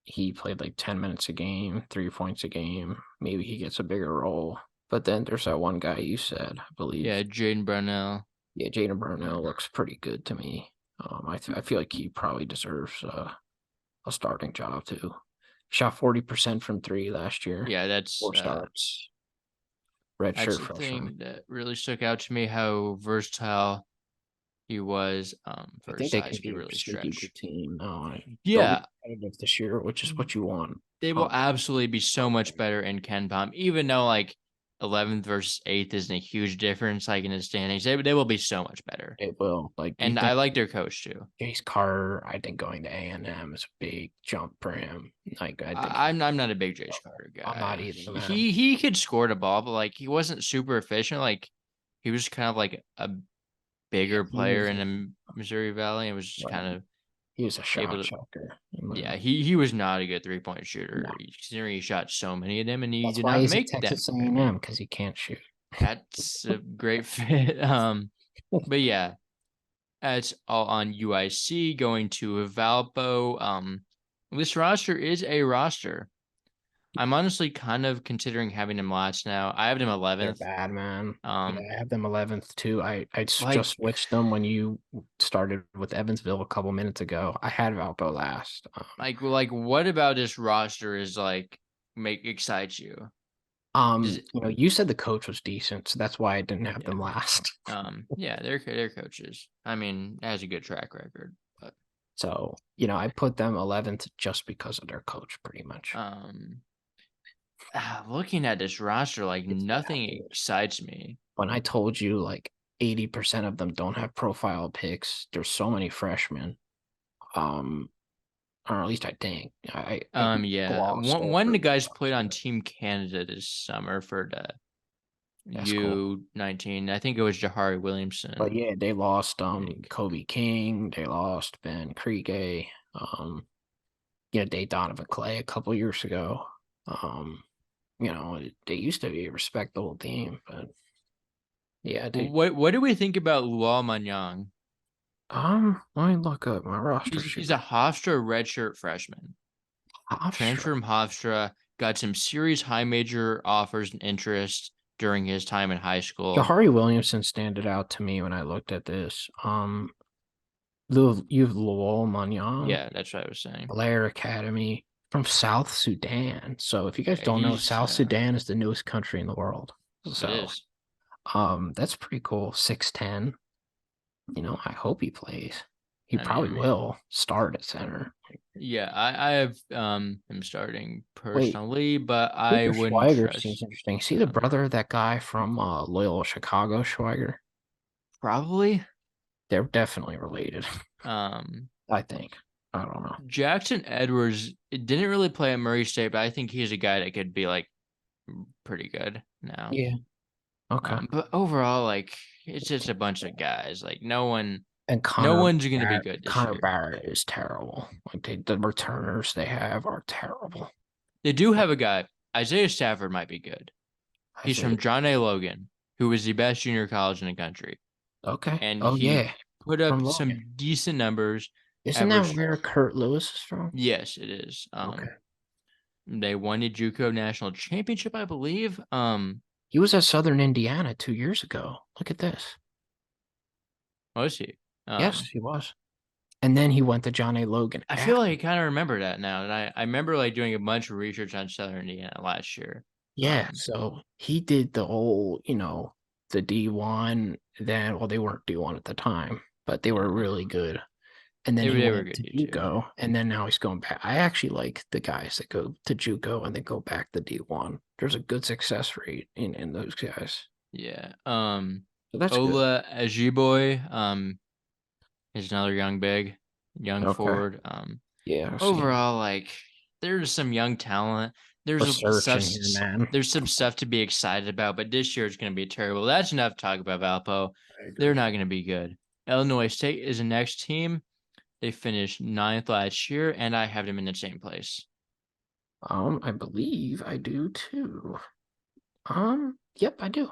He played like 10 minutes a game, 3 points a game. Maybe he gets a bigger role. But then there's that one guy you said, I believe. yeah. Jaden Burnell. Yeah, Jaden Brownell looks pretty good to me. I feel like he probably deserves a starting job too. Shot 40% from three last year. Yeah, 4 starts. Red that's shirt the freshman. thing that really stuck out to me, how versatile he was I for his think they size. can He be a really sneaky good stretched. team. They'll be Yeah, competitive this year, which is what you want. they will absolutely be so much better in Ken Palm, even though like 11th versus 8th isn't a huge difference, like in the standings. They will be so much better. It will. Like you And I think like their coach too. Jace Carter, I think going to A&M is a big jump for him. Like I think I'm not a big Jace Carter I'm guy. not either, man. He could score the ball, but like he wasn't super efficient. Like he was kind of like a Yeah, bigger he player was in the Missouri Valley and was just like kind of he was a able shot to. chucker. Yeah, he was not a good 3-point No, shooter, considering he shot so many of them and he that's did why not he's at make them Texas very many. A&M because he can't shoot. That's a great fit. But yeah, that's all on UIC. Going to Valpo. This roster is a roster. I'm honestly kind of considering having them last now. I have them They're 11th. bad, man. Yeah, Um, I have them 11th too. like just switched them when you started with Evansville a couple minutes ago. I had Valpo last. what about this roster is like make excites you? Is it, You said the coach was decent, so that's why I didn't have yeah. them last. Yeah, they're coaches. I mean, has a good track record, but So, I put them 11th just because of their coach, pretty much. um, looking at this roster, like It's bad, nothing dude. excites me. When I told you like 80% of them don't have profile picks, there's so many freshmen. Um, or at least I think. I Yeah, glossed one of over the the guys played on roster. Team Canada this summer for the That's cool. U19. I think it was Jahari But Williamson. yeah, they lost I think. Kobe King, they lost Ben Kriege, um, they Donovan Clay a couple years ago. Um, they used to be a respectable team, but yeah, What do we think about Luol Manyang? let me look up my roster He's sheet. a Hofstra redshirt freshman. Hofstra. Transferred from Hofstra, got some serious high major offers and interest during his time in high school. Jahari Williamson standed out to me when I looked at this. You have Lowell Manyang, Yeah, that's what I was saying. Blair Academy from South Sudan. So if you guys Yeah, don't know, he's South Sudan is the newest country in the world. it So is. that's pretty cool. 6'10". I hope he plays. He I probably mean, will start at center. yeah, I have him starting Wait, personally, but I Cooper wouldn't Schweiger seems trust. interesting. See the Uh, brother of that guy from Loyola Chicago, Schweiger? Probably. They're definitely related, Um, I think. I don't know. Jackson Edwards it didn't really play at Murray State, but I think he's a guy that could be like pretty good now. Yeah. Okay. But overall, like it's just a bunch of guys. Like And no one's gonna be good this Connor year. Barrett is terrible. Like the returners they have are terrible. They do have a guy. Isaiah Stafford might be good. I He's say, from John A. Logan, who was the best junior college in the country, okay. and Oh he yeah, put from up some Logan. decent numbers. Isn't that Averaged, where Kurt Lewis is from? yes, it is. Okay. They won the JUCO national championship, I believe. He was at Southern Indiana 2 years ago. Look at this. Was he? Yes, he was. And then he went to John A. Logan I feel like after. I kind of remember that now, and I remember like doing a bunch of research on Southern Indiana last year. Yeah, so he did the whole, the D1. Then, well, they weren't D1 at the time, but they were Yeah, really good. And then they he they were went good to too. JUCO, and then now he's going back. I actually like the guys that go to JUCO and then go back to D1. There's a good success rate in those guys. Yeah. So that's good. Ola Ajiboy, is another young Okay. forward. Yeah, I see. Overall, like there's some young talent. We're There's a searching here, man. there's some stuff to be excited about, but this year is going to be terrible. That's enough to talk about Valpo. I They're agree. not going to be good. Illinois State is the next team. They finished 9th last year, and I have them in the same place. I believe I do too. Yep, I do.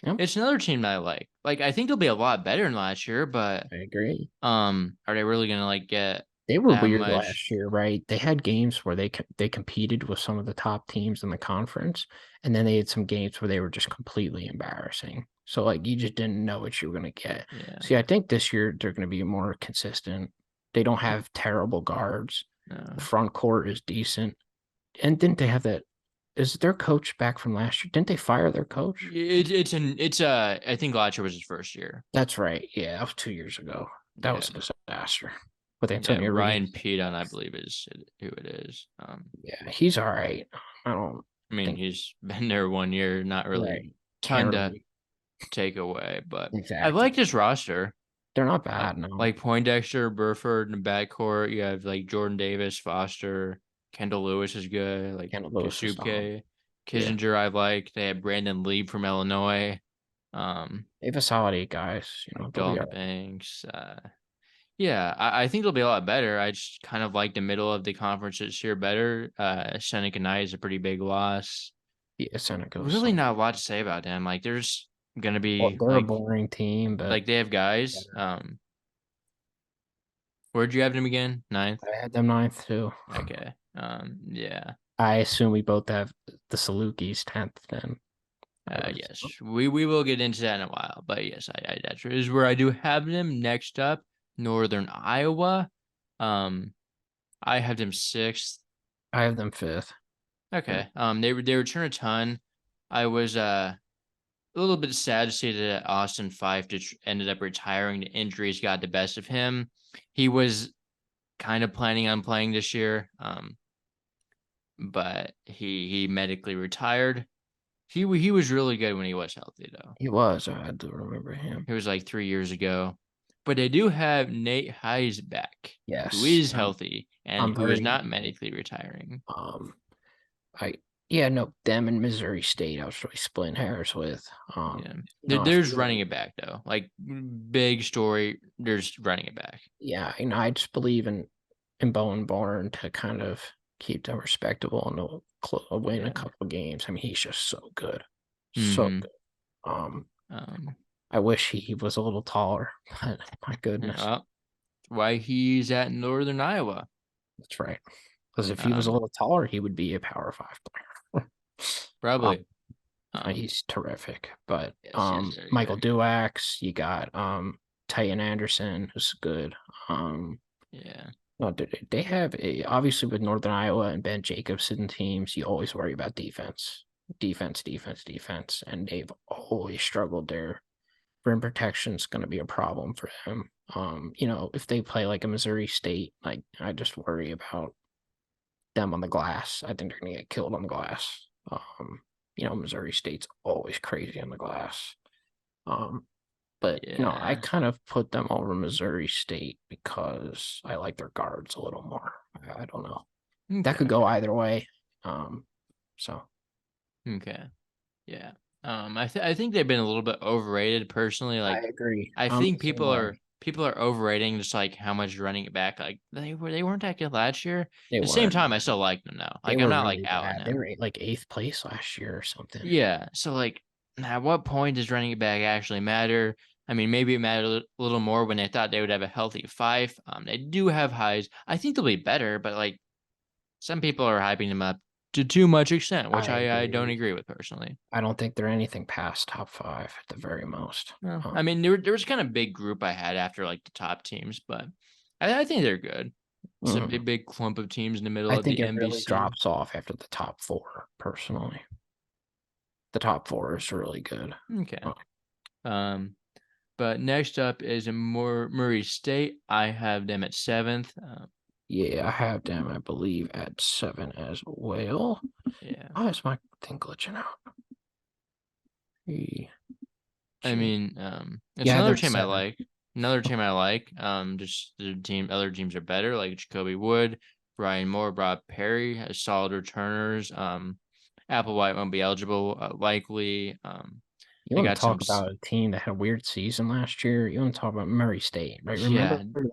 Yep, It's another team that I like. Like I think they'll be a lot better than last year, but I agree. are they really gonna like get They were that weird much. last year, right? They had games where they competed with some of the top teams in the conference, and then they had some games where they were just completely embarrassing. So like you just didn't know what you were gonna get. Yeah. See, I think this year they're gonna be more consistent. They don't have terrible guards. The No. front court is decent. And didn't they have that? Is their coach back from last year? Didn't they fire their coach? I think last year was his first year. That's right. Yeah, that was 2 years ago. That Yeah. was a disaster with Yeah. Antonio Ryan Reed. Pedon, I believe, is who it is. Yeah, he's all right. I don't I mean, think he's been there 1 year, not really right. Can't ton to really take away, but I exactly. like this roster. They're not bad, no. Like Poindexter, Burford in the backcourt. You have like Jordan Davis, Foster, Kendall Lewis is good. Like Kendall Lewis is solid. Kasubke, Yeah. Kissinger, I like. They have Brandon Lee from Illinois. They have a solid 8 guys. Like They'll be Dalton all right. Banks. Yeah, I think they'll be a lot better. I just kind of like the middle of the conference this year better. Seneca Knight is a pretty big loss. Yeah, Seneca's Really solid. not a lot to say about them. Like there's gonna Well, be they're a boring team, but they have guys. better. Where'd you have them again? Ninth. I had them ninth too. Okay. Yeah. I assume we both have the Salukis 10th then. Yes. We will get into that in a while, but yes, that is where I do have them. Next up, Northern Iowa. I have them sixth. I have them fifth. Okay. They return a ton. I was a little bit sad to see that Austin Fife ended up retiring. The injuries got the best of him. He was kind of planning on playing this year, but he medically retired. He was really good when he was healthy, though. He was. I do remember him. It was like 3 years ago. But they do have Nate Heise back, who Yes. is healthy and I'm who is very not medically retiring. I yeah, no, them and Missouri State I was really splitting hairs with. Yeah. I There's feel running it back, though. Like, big story. There's running it back. yeah, I just believe in Bowen Barn to kind of keep them respectable and win a couple of games. I mean, he's just so good. So Mm-hmm. good. I wish he was a little taller, but my goodness. Why he's at Northern Iowa. That's right. Because if he was a little taller, he would be a Power 5 player. Probably. He's terrific. But yes, Michael Duax, you got Titan Anderson, who's good. Yeah. No, they have obviously with Northern Iowa and Ben Jacobson teams, you always worry about defense, and they've always struggled there. Rim protection is going to be a problem for them. If they play like a Missouri State, like I just worry about them on the glass. I think they're going to get killed on the glass. Missouri State's always crazy on the glass. But I kind of put them over Missouri State because I like their guards a little more. I don't know. Okay. That could go either way. Okay. Yeah. I think they've been a little bit overrated personally. Like I agree. I think people are overrating just like how much running it back. Like they weren't that good last year. At the same time, I still like them now. Like I'm not really like out on them. They were like 8th place last year or something. Yeah. So like at what point does running it back actually matter? I mean, maybe it mattered a little more when they thought they would have a healthy Fife. They do have highs. I think they'll be better, but like some people are hyping them up to too much extent, which I don't agree with personally. I don't think they're anything past top 5 at the very most. No. I mean, there was kind of big group I had after like the top teams, but I think they're good. It's a big clump of teams in the middle of the NBC. Really drops off after the top 4, personally. The top 4 is really good. Okay. But next up is Murray State. I have them at 7th. Yeah, I have them, I believe, at 7 as well. Yeah. Why is my thing glitching out? I mean, it's another team I like. Just other teams are better, like Jacoby Wood, Brian Moore, Rob Perry has solid returners. Applewhite won't be eligible, likely. You want to talk about a team that had a weird season last year? You want to talk about Murray State, right? Yeah. Remember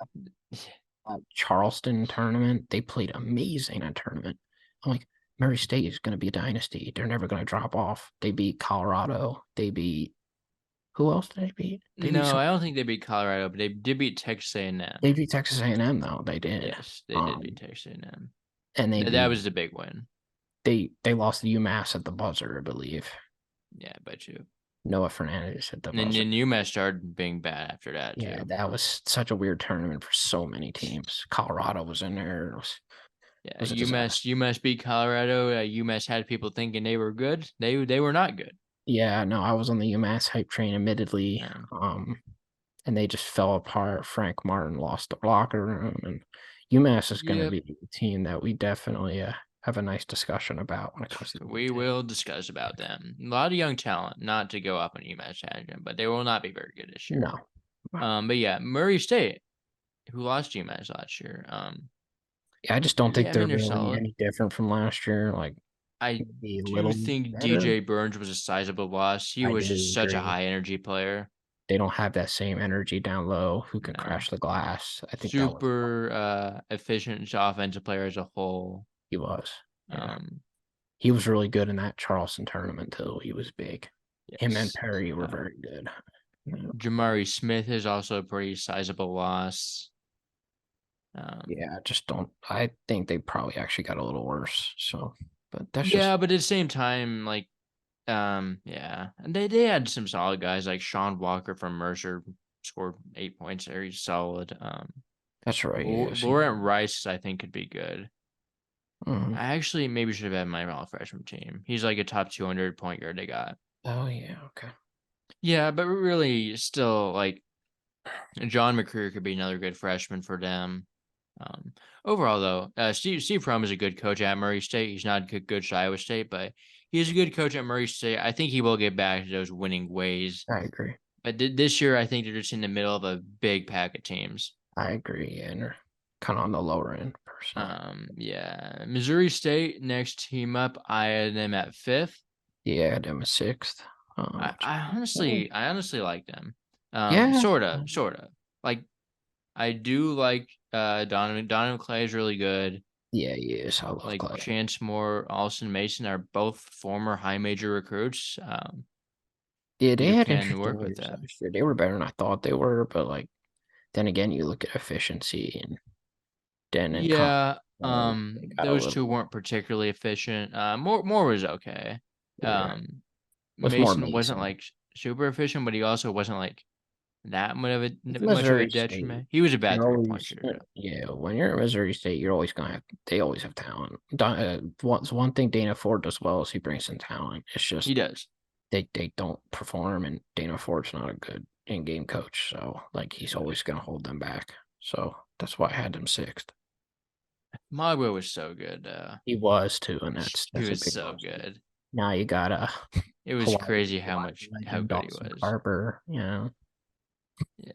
Charleston tournament? They played amazing in that tournament. I'm like, Murray State is going to be a dynasty. They're never going to drop off. They beat Colorado. They beat Who else did they beat? They beat No, some. I don't think they beat Colorado, but they did beat Texas A&M. They beat Texas A&M though. They did. Yes, they did beat Um, Texas A&M. and they That beat. was the big win. They lost to UMass at the buzzer, I believe. Yeah, I bet you. Noah Fernandez at the And buzzer. then UMass started being bad after that Yeah, too. that was such a weird tournament for so many teams. Colorado was in there. Yeah, Was a disaster. UMass beat Colorado. UMass had people thinking they were good. They were not good. Yeah, no, I was on the UMass hype train, admittedly. Um, And they just fell apart. Frank Martin lost the locker room, and UMass is going to yep, be a team that we definitely have a nice discussion about when it comes to the Big we Ten. will discuss about them. A lot of young talent. Not to go up on UMass tangent, but they will not be very good this year. No, no. But yeah, Murray State, who lost to UMass last year. Yeah, I just don't think Yeah, I they're mean they're really solid. any different from last year. Like I maybe a do little think better. DJ Burns was a sizable loss. He I was just do such a agree. high energy player. They don't have that same energy down low who can No, crash the glass. I think that was what super efficient offensive player as a whole. he was. Yeah. Um, He was really good in that Charleston tournament too. He was big. Him and yes. Perry were Uh, very good. Yeah. Jamari Smith is also a pretty sizable loss. Yeah, I just don't. I think they probably actually got a little worse. So, but that's just Yeah, but at the same time, like, yeah, and they had some solid guys like Sean Walker from Mercer scored 8 points there. He's solid. that's right. Yeah, Laurent Rice, I think, could be good. mhm. I actually maybe should have had my all freshman team. He's like a top 200 point guard they got. Oh yeah. Okay. Yeah, but really, still like John McCreer could be another good freshman for them. Um, Overall, though, Steve Prohm is a good coach at Murray State. He's not a good coach at Iowa State, but he's a good coach at Murray State. I think he will get back to those winning ways. I agree. But this year, I think they're just in the middle of a big pack of teams. I agree. Yeah, and they're kind of on the lower end, personally. Yeah, Missouri State next team up. I had them at fifth. Yeah, them a sixth. I, Which, I yeah, honestly, I honestly like them. yeah, Sorta. Like I do like Donovan. Donovan Clay is really good. yeah, he is. I love Like Clay. Chance Moore, Austin Mason are both former high major recruits. Yeah, they You had can interesting work with years them. last year. They were better than I thought they were, but like then again, you look at efficiency and then in conference Yeah, play, they got a those two little. weren't particularly efficient. Moore was okay. Yeah, with more Mason wasn't Mason. like super efficient, but he also wasn't like that With much of a Missouri State, detriment. He was a bad you're 3 point always shooter. yeah. When you're at Missouri State, you're always gonna have. They always have talent. One thing Dana Ford does well is he brings in talent. It's He just does. they don't perform, and Dana Ford's not a good in game coach. So like he's always gonna hold them back. So that's why I had them sixth. Magua was so good. He was too, and He that's a was big so loss. good. Now you got a It was Hawaii, crazy Hawaii how legend good he Dawson was. Carper. You know Yeah.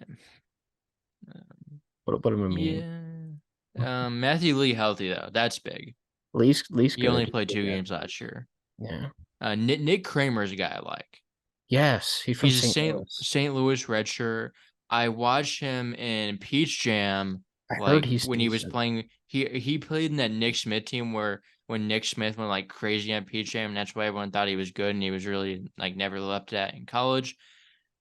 Um, what do we mean? yeah. Matthew Lee healthy though. That's big. Least He only good. played two Yeah, games last year. yeah. Nick Kramer is a guy I like. Yes, he's from He's a St. Louis. St. Louis redshirt. I watched him in Peach Jam, I heard like he's when he was decent. playing. He played in that Nick Smith team where when Nick Smith went like crazy on Peach Jam, and that's why everyone thought he was good, and he was really like never left that in college.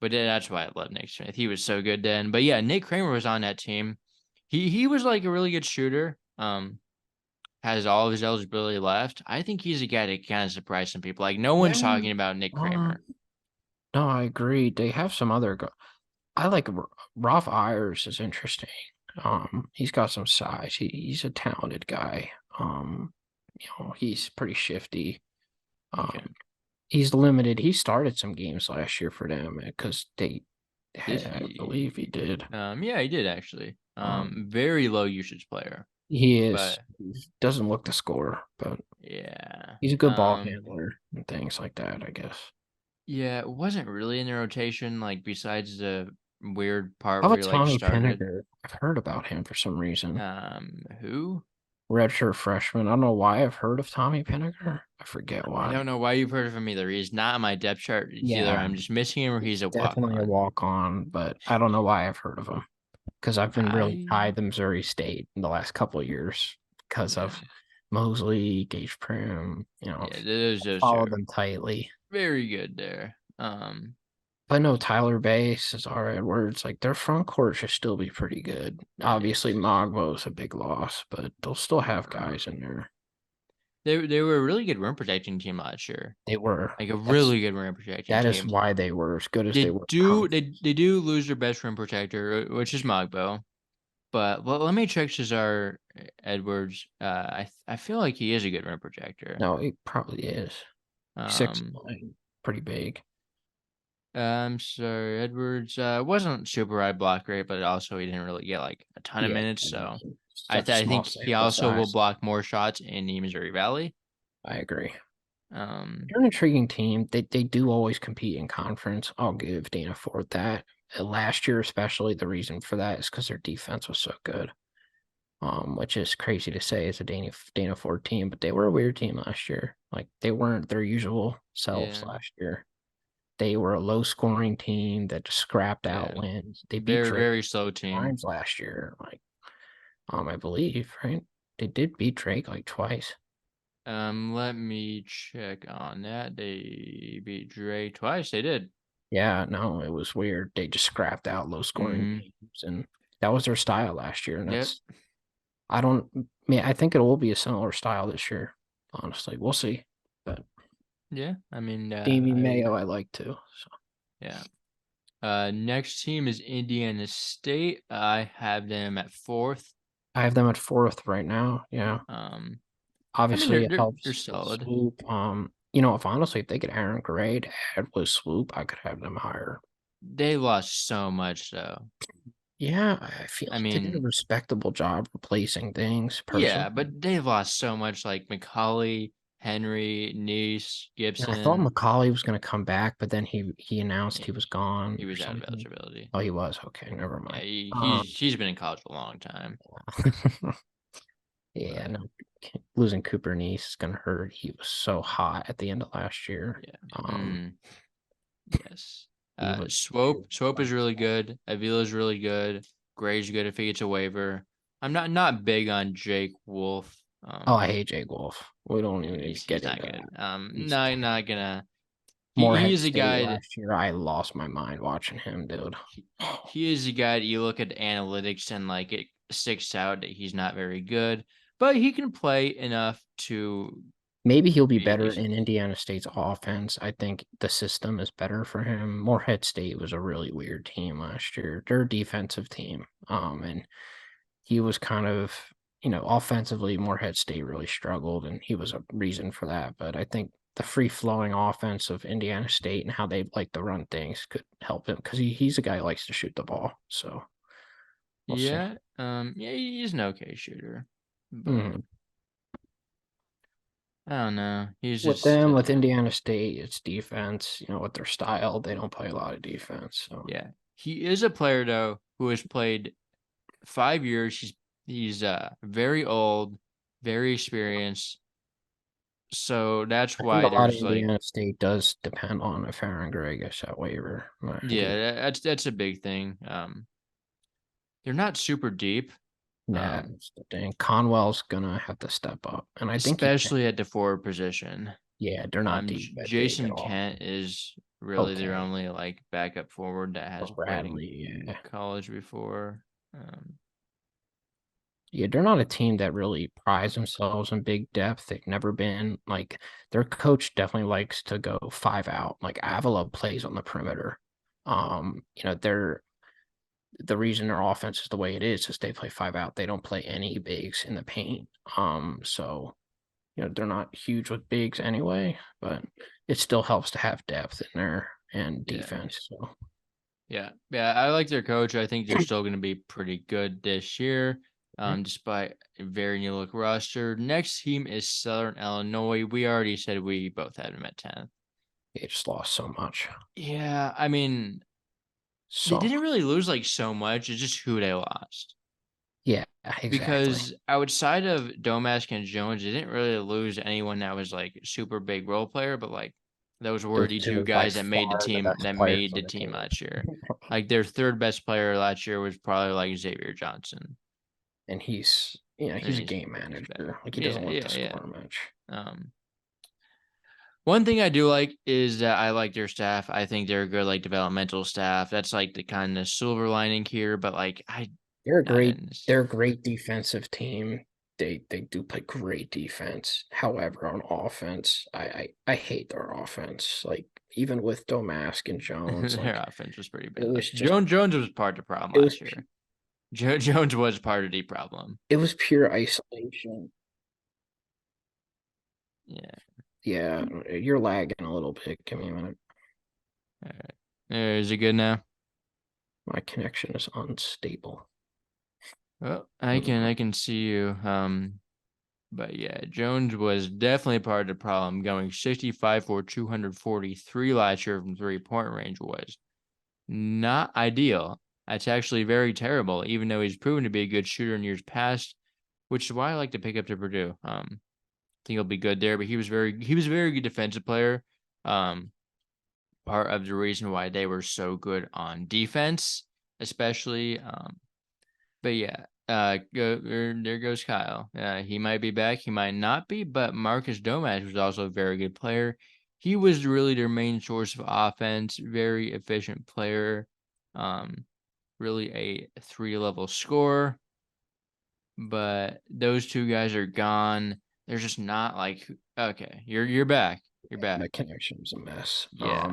But that's why I love Nick Smith. He was so good then. But yeah, Nick Kramer was on that team. He was like a really good shooter. Has all of his eligibility left. I think he's a guy that kind of surprised some people. Like no one's Yeah. talking about Nick Um, Kramer. no, I agree. They have some other I like Rolf Ayers is interesting. He's got some size. He's a talented guy. He's pretty shifty. Okay. He's limited. He started some games last year for them because Did I he? believe he did. Yeah, he did actually. Um, Very low usage player, he is. but He doesn't look the score, but yeah. he's a good ball handler and things like that, I guess. Yeah, it wasn't really in the rotation, like besides the weird part How where about he like Tommy started. Pinniger? I've heard about him for some reason. Who? Redshirt freshman. I don't know why I've heard of Tommy Pinniger. I forget I why. don't know why you've heard of him either. He's not on my depth chart. It's either Yeah, I'm just missing him or he's he's a walk definitely a on. walk on, but I don't know why I've heard of him because I've been really I tied to Missouri State in the last couple of years because yeah, of Mosley, Gage Prim. yeah, those Follow are them tightly. very good there. But no, Tyler Bay, Cesar Edwards, like their front court should still be pretty good. Obviously, Yes. Mogbo's a big loss, but they'll still have guys in there. They were a really good rim protecting team last year. They were. Like a That's really good rim protecting that is team. why they were as good as they They were. do they do lose their best rim protector, which is Mogbo. But well, let me check Cesar Edwards. I feel like he is a good rim protector. No, he probably is. Six, Um, pretty big. so Edwards wasn't super high block rate, but also he didn't really get like a ton of Yeah, minutes. I mean, So such a I small think he sample also will size. block more shots in the Missouri Valley. I agree. Um, They're an intriguing team. They do always compete in conference. I'll give Dana Ford that. Last year, especially, the reason for that is because their defense was so good. Which is crazy to say as a Dana Ford team, but they were a weird team last year. Like they weren't their usual selves yeah, last year. They were a low scoring team that just scrapped yeah, out wins. They beat very Drake very slow team. times last year. Like, I believe, right? They did beat Drake like twice. Let me check on that. They beat Dre twice. They did. Yeah, no, it was weird. They just scrapped out low scoring Mm-hmm. games, and that was their style last year. And Yep. that's I don't I think it will be a similar style this year. Honestly, we'll see. But Yeah. I mean, Davey Mayo, I like too. So yeah. Next team is Indiana State. I have them at fourth. I have them at fourth right now. Yeah, Um, I mean obviously it they're helps with solid. Swoop. If honestly, if they get Aaron Gray to add with Swoop, I could have them higher. They lost so much though. Yeah, I feel I like they did a mean, respectable job replacing things yeah, personally. but they lost so much like McCauley, Henry, Nice, Yeah, I thought Gibson. Macaulay was going to come back, but then he announced he He was gone he or was out of something. eligibility. Oh, he was. Okay, never Yeah, mind. he's been in college a long time. Yeah, But no, losing Cooper Nice is going to hurt. He was so hot at the end of last year. yeah. Um, Yes. he was. Swope is really good. Avila is really good. Gray's good if he gets a waiver. I'm not big on Jake Wolf. Oh, I hate Jake Wolf. We don't even need to He's get not into good. that. He's Not gonna. He Morehead is a State guy that last year. I lost my mind watching him, dude. he is a guy that you look at analytics and like it sticks out that he's not very good, but he can play enough to Maybe he'll be be better decent. in Indiana State's offense. I think the system is better for him. Morehead State was a really weird team last year. They're a defensive team. And he was kind of, offensively, Morehead State really struggled, and he was a reason for that. But I think the free flowing offense of Indiana State and how they like to run things could help him because he's a guy who likes to shoot the ball. So we'll see. Yeah, he's an okay shooter, but Mhm. I don't know. He's With just them, with Indiana State, it's defense. With their style, they don't play a lot of defense. So yeah. He is a player though who has played 5 years. He's very old, very experienced. So that's I think why a lot of there's like Indiana State does depend on if Aaron Gray gets that waiver. I yeah, give that's a big thing. They're not super deep. that. Um, That's the thing. Conwell's gonna have to step up, and I think he can. especially at the forward position. Yeah, they're not deep at big at Jason all. Kent is really their Okay, only like backup forward that has played in Bradley. Yeah, college before. yeah, they're not a team that really prides themselves in big depth. They've never been like their coach definitely likes to go 5 out. Like Avila plays on the perimeter. They're the reason their offense is the way it is they play 5 out. They don't play any bigs in the paint. So they're not huge with bigs anyway, but it still helps to have depth in there and Yeah, defense. So yeah. I like their coach. I think they're still going to be pretty good this year, Mhm. despite a very new look roster. Next team is Southern Illinois. We already said we both had them at 10th. They just lost so much. Yeah, I mean, they So didn't really lose like so much. It's just who they lost. yeah, exactly. Because outside of Domask and Jones, they didn't really lose anyone that was like super big role player, but like those were Those the two two are by guys far the best that players made the on the team team. last year. Like their third best player last year was probably like Xavier Johnson. And he's And a he's game back. manager. Like he doesn't Yeah, like to yeah, yeah. score much. Um One thing I do like is that I like their staff. I think they're a good like developmental staff. That's like the kind of silver lining here. But like They're a I great didn't. they're a great defensive team. They do play great defense. However, on offense, I hate their offense. Like even with Domask and Jones, Their like offense was pretty it bad. Like was just Jones was part of the problem it was last year. Jones was part of the problem. it was pure isolation. Yeah. Yeah, you're lagging a little bit. Give me a minute. All right. Is it good now? My connection is unstable. Well, Mm, I can see you. But yeah, Jones was definitely part of the problem. Going 65 for 243 last year from 3-point range was not ideal. That's actually very terrible, even though he's proven to be a good shooter in years past, which is why I like to pick up to Purdue. I think he'll be good there, but he was a very good defensive player. Um, Part of the reason why they were so good on defense, especially. But yeah, there goes Kyle. He might be back, he might not be, but Marcus Domask was also a very good player. He was really their main source of offense, very efficient player. Um, Really a 3-level scorer. But those two guys are gone. They're just not like okay, you're back. You're my back. connection was a mess. Yeah.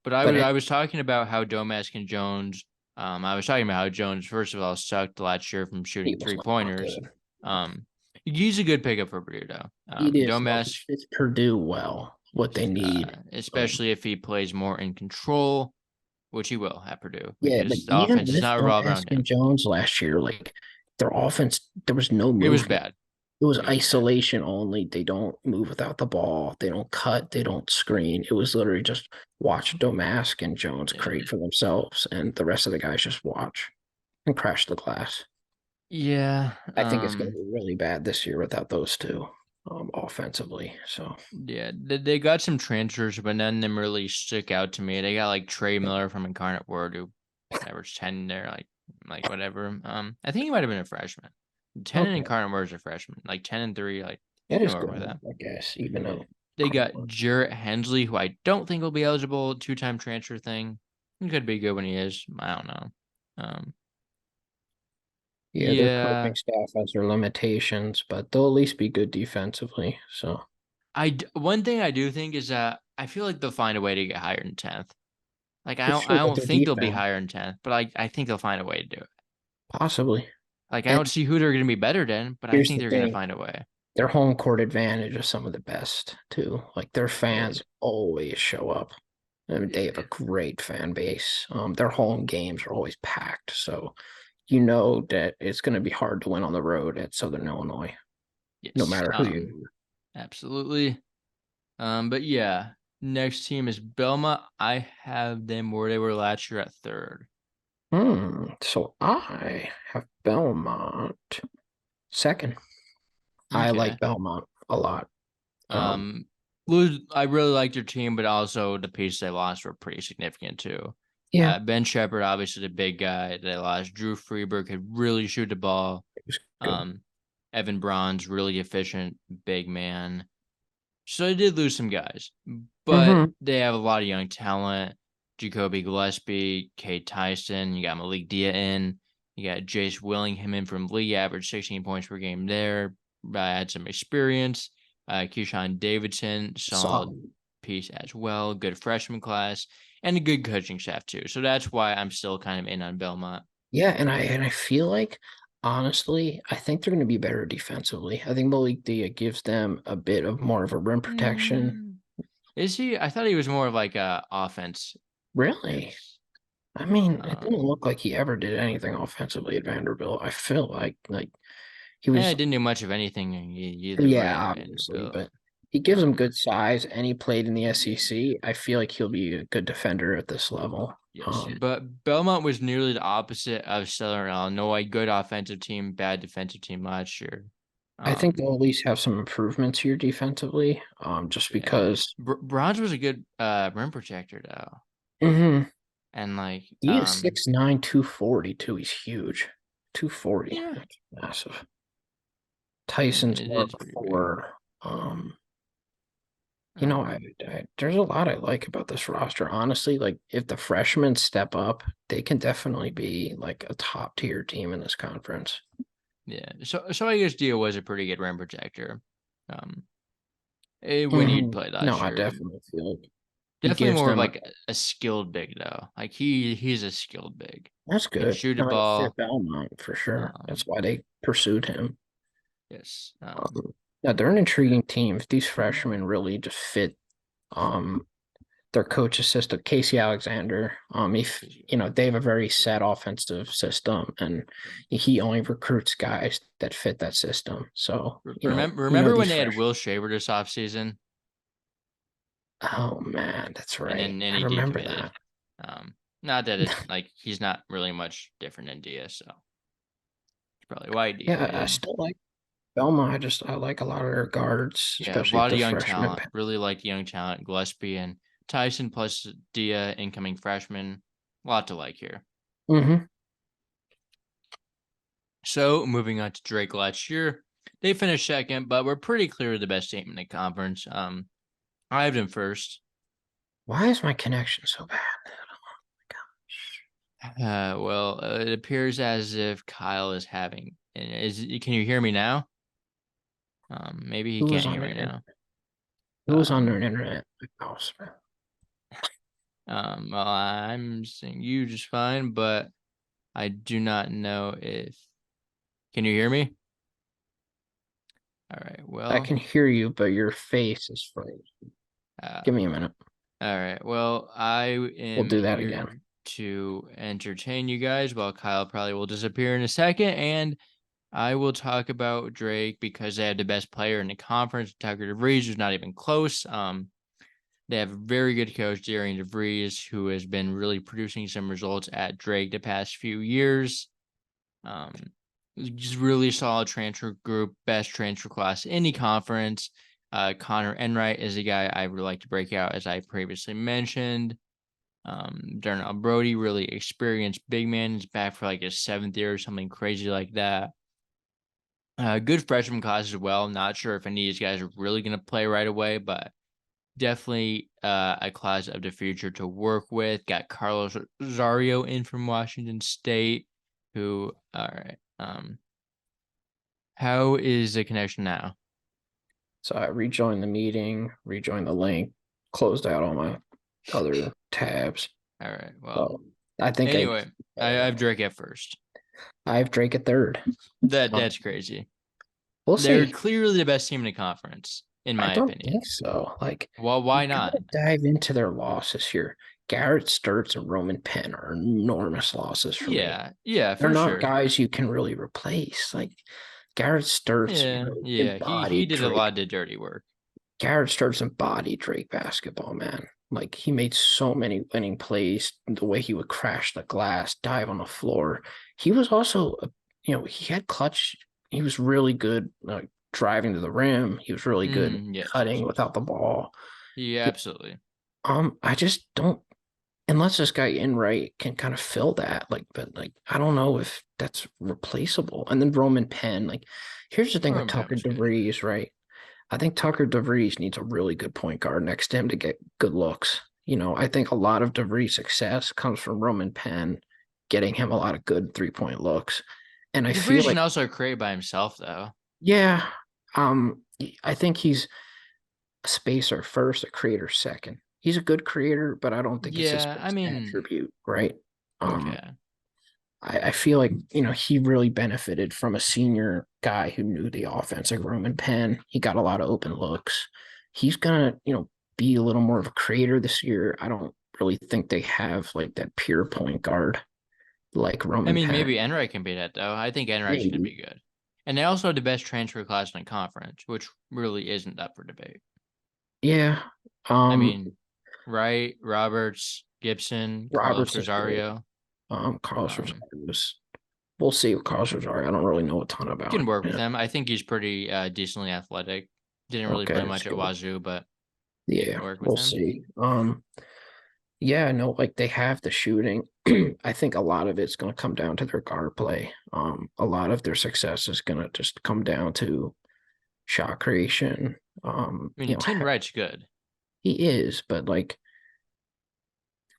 But But I was talking about how Domask and Jones. I was talking about how Jones, first of all, sucked last year from he shooting was three not pointers. good. Um, he's a good pickup for Purdue, though. It is no, he Domask, fits Purdue well. What they need. especially if he plays more in control, which he will at Purdue, Yeah, but because the even offense does with not revolve Domask around and him. Jones last year, like their offense, there was no It was movement. bad. It was It was bad. isolation only. They don't move without the ball. They don't cut. They don't screen. It was literally just watch Domask and Jones Yeah. create for themselves, and the rest of the guys just watch and crash the glass. Yeah. I think it's going to be really bad this year without those two offensively. So Yeah, they got some transfers, but none of them really stick out to me. They got like Trey Miller from Incarnate Word, who averaged 10 there, like whatever. I think he might have been a freshman. 10 in okay, Incarnate Word is a freshman. Like 10 and 3, like you that can is work good with enough, that. I guess. Even though They got Jarrett Hensley, who I don't think will be eligible, 2-time transfer thing. He could be good when he is. I don't know. Um, yeah, their yeah, coaching staff has their limitations, but they'll at least be good defensively. So one thing I do think is that I feel like they'll find a way to get higher in 10th. Like for I sure with don't their think they'll be defense, higher in 10th, but I think they'll find a way to do it. possibly. Like I And don't see who they're going to be better than, but I here's think the they're going to thing. find a way. Their home court advantage is some of the best too. Like their Yeah, fans always show up. I mean, they have a yeah, great fan base. Their home games are always packed, so you know that it's going to be hard to win on the road at Southern Illinois, no yes, matter who you. absolutely. But yeah, next team is Belmont. I have them where they were last year at third. So I have Belmont second. I Okay. like Belmont a lot. Um, Um, I really liked their team, but also the pieces they lost were pretty significant too. yeah, Ben Shepard, obviously the big guy they lost. Drew Freeberg could really shoot the ball. it was good. Um, Evan Braun's really efficient, big man. So they did lose some guys, but Mm-hmm. they have a lot of young talent. Jacoby Gillespie, Kate Tyson, you got Malik Dia in, you got Jace Willingham in from league average 16 points per game there. Had some experience. Keyshawn Davidson, solid Solid. piece as well. Good freshman class and a good coaching staff too. So that's why I'm still kind of in on Belmont. Yeah, and I feel like honestly, I think they're going to be better defensively. I think Malik Dia gives them a bit of more of a rim protection. Mm. Is he? I thought he was more of like a offense. Really? Yes. I mean, it didn't Um, look like he ever did anything offensively at Vanderbilt. I feel like he was, Didn't do much of anything either way yeah, at obviously, Vanderbilt. but he gives them Um, good size, and he played in the SEC. I feel like he'll be a good defender at this level. yes, but Belmont was nearly the opposite of Southern Illinois. Good offensive team, bad defensive team last year. I think Um, they'll at least have some improvements here defensively. Just yeah, because. Bronze was a good rim protector though, Mhm. and like He is 6'9", 240 too. He's huge. 240. yeah, That's massive. I mean Tyson's it's marked pretty big. for um There's a lot I like about this roster. Honestly, like if the freshmen step up, they can definitely be like a top tier team in this conference. Yeah. So I guess Dio was a pretty good rim protector. Um, when he'd Mhm. played No, last I year. definitely feel like he Definitely gives more of them like a skilled big though. Like he's a skilled big. that's Can good. shoot a I mean, for ball. Belmont for sure. That's Um, why they pursued him. yes. Yeah, they're an intriguing team. If these freshmen really just fit their coach's system, Casey Alexander. If they have a very set offensive system, and he only recruits guys that fit that system. So Remember when these they had freshmen. Will Shaver this offseason Oh man, that's and right. then I he remember decommitted. that. Not that it like he's not really much different than Diaz, so it's probably why he Yeah, I decommitted. still like Belmont. I like a lot of their guards, Yeah, a especially lot if of the young freshmen. talent. Really like young talent. Gillespie and Tyson plus Dia, incoming freshman. A lot to like here. Mm-hmm. So moving on to Drake last year, they finished second, but were pretty clear the best team in the conference. I have them first. Why is my connection so bad? Well, it appears as if Kyle is having. Can you hear me now? Maybe he Who was can't on hear their me now. Who was on their Um, internet? Oh, well, I'm seeing you just fine, but I do not know if. Can you hear me? All right. I Well, can hear you, but your face is frozen. uh, Give me a minute. all right. Well, I We'll am do that again. here to entertain you guys while Kyle probably will disappear in a second, and I will talk about Drake because they had the best player in the conference, Tucker DeVries, who's not even close. They have a very good coach, Darian DeVries, who has been really producing some results at Drake the past few years. Um, just really solid transfer group, best transfer class in the conference. Connor Enright is a guy I would like to break out, as I previously mentioned. Darnell Brody, really experienced big man, is back for like his seventh year or something crazy like that. Good freshman class as well. Not sure if any of these guys are really going to play right away, but definitely a class of the future to work with. Got Carlos Rosario in from Washington State, who, all right. How is the connection now? So I rejoined the meeting, rejoined the link, closed out all my other tabs. All right. Well, So I think anyway, I have Drake at first. I have Drake at third. That's crazy. We'll They're see. clearly the best team in the conference, in I my don't opinion. think so. Like, Well, you why not? gotta dive into their losses here. Garrett Sturts and Roman Penn are enormous losses for me. Yeah, They're for not sure. guys you can really replace. Like Garrett Sturts, Yeah. He embodied did a lot Drake. of the dirty work. Garrett Sturts embodied Drake basketball, man. Like he made so many winning plays. The way he would crash the glass, dive on the floor. He was also, he had clutch. He was really good driving to the rim. He was really good Yes. cutting without the ball. Yeah, absolutely. I just don't unless this guy Enright can kind of fill that. But I don't know if that's replaceable. And then Roman Penn, like here's the thing with Roman Penn Tucker was good. DeVries, right? I think Tucker DeVries needs a really good point guard next to him to get good looks. I think a lot of DeVries' success comes from Roman Penn getting him a lot of good 3-point looks. And I feel DeVries can like, also create by himself, though. yeah, I think he's a spacer first, a creator second. He's a good creator, but I don't think it's his Yeah, I best mean, attribute, right? Um, okay. I feel like, he really benefited from a senior guy who knew the offense, like Roman Penn. He got a lot of open looks. He's gonna, be a little more of a creator this year. I don't really think they have like that pure point guard like I Roman mean, Penn. maybe Enright can be that, though. I think Enright's going to Maybe. be good. And they also have the best transfer class in the conference, which really isn't up for debate. Yeah. I mean, Wright, Roberts, Gibson, Carlos Robertson's great. Rosario. Carlos Um, Rosario was we'll see with Carlos Rosario. I don't really know a ton can about work with him. him. I think he's pretty decently athletic. Didn't really Okay, play that's much at good. Wazoo, but you can Yeah, work with we'll him. see. Yeah, no, like they have the shooting. I think a lot of it's going to come down to their guard play. A lot of their success is going to just come down to shot creation. I mean, Team Wright's good. he is, but like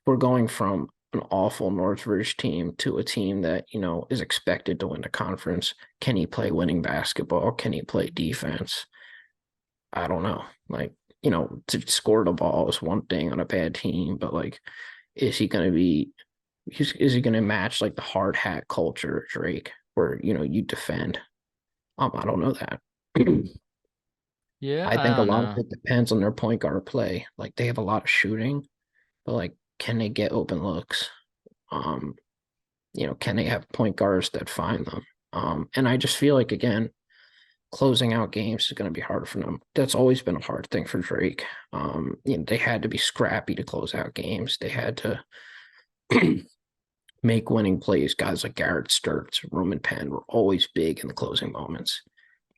we're going from an awful Northridge team to a team that, is expected to win the conference. Can he play winning basketball? Can he play defense? I don't know. Like, to score the ball is one thing on a bad team, but like, is he going to be, is he going to match like the hard hat culture of Drake where, you defend? I don't know that. Yeah, I I think a don't lot of know. it depends on their point guard play. Like, they have a lot of shooting, but like, can they get open looks? Um, can they have point guards that find them? And I just feel like, again, closing out games is going to be hard for them. That's always been a hard thing for Drake. They had to be scrappy to close out games. They had to make winning plays. Guys like Garrett Sturtz, Roman Penn were always big in the closing moments.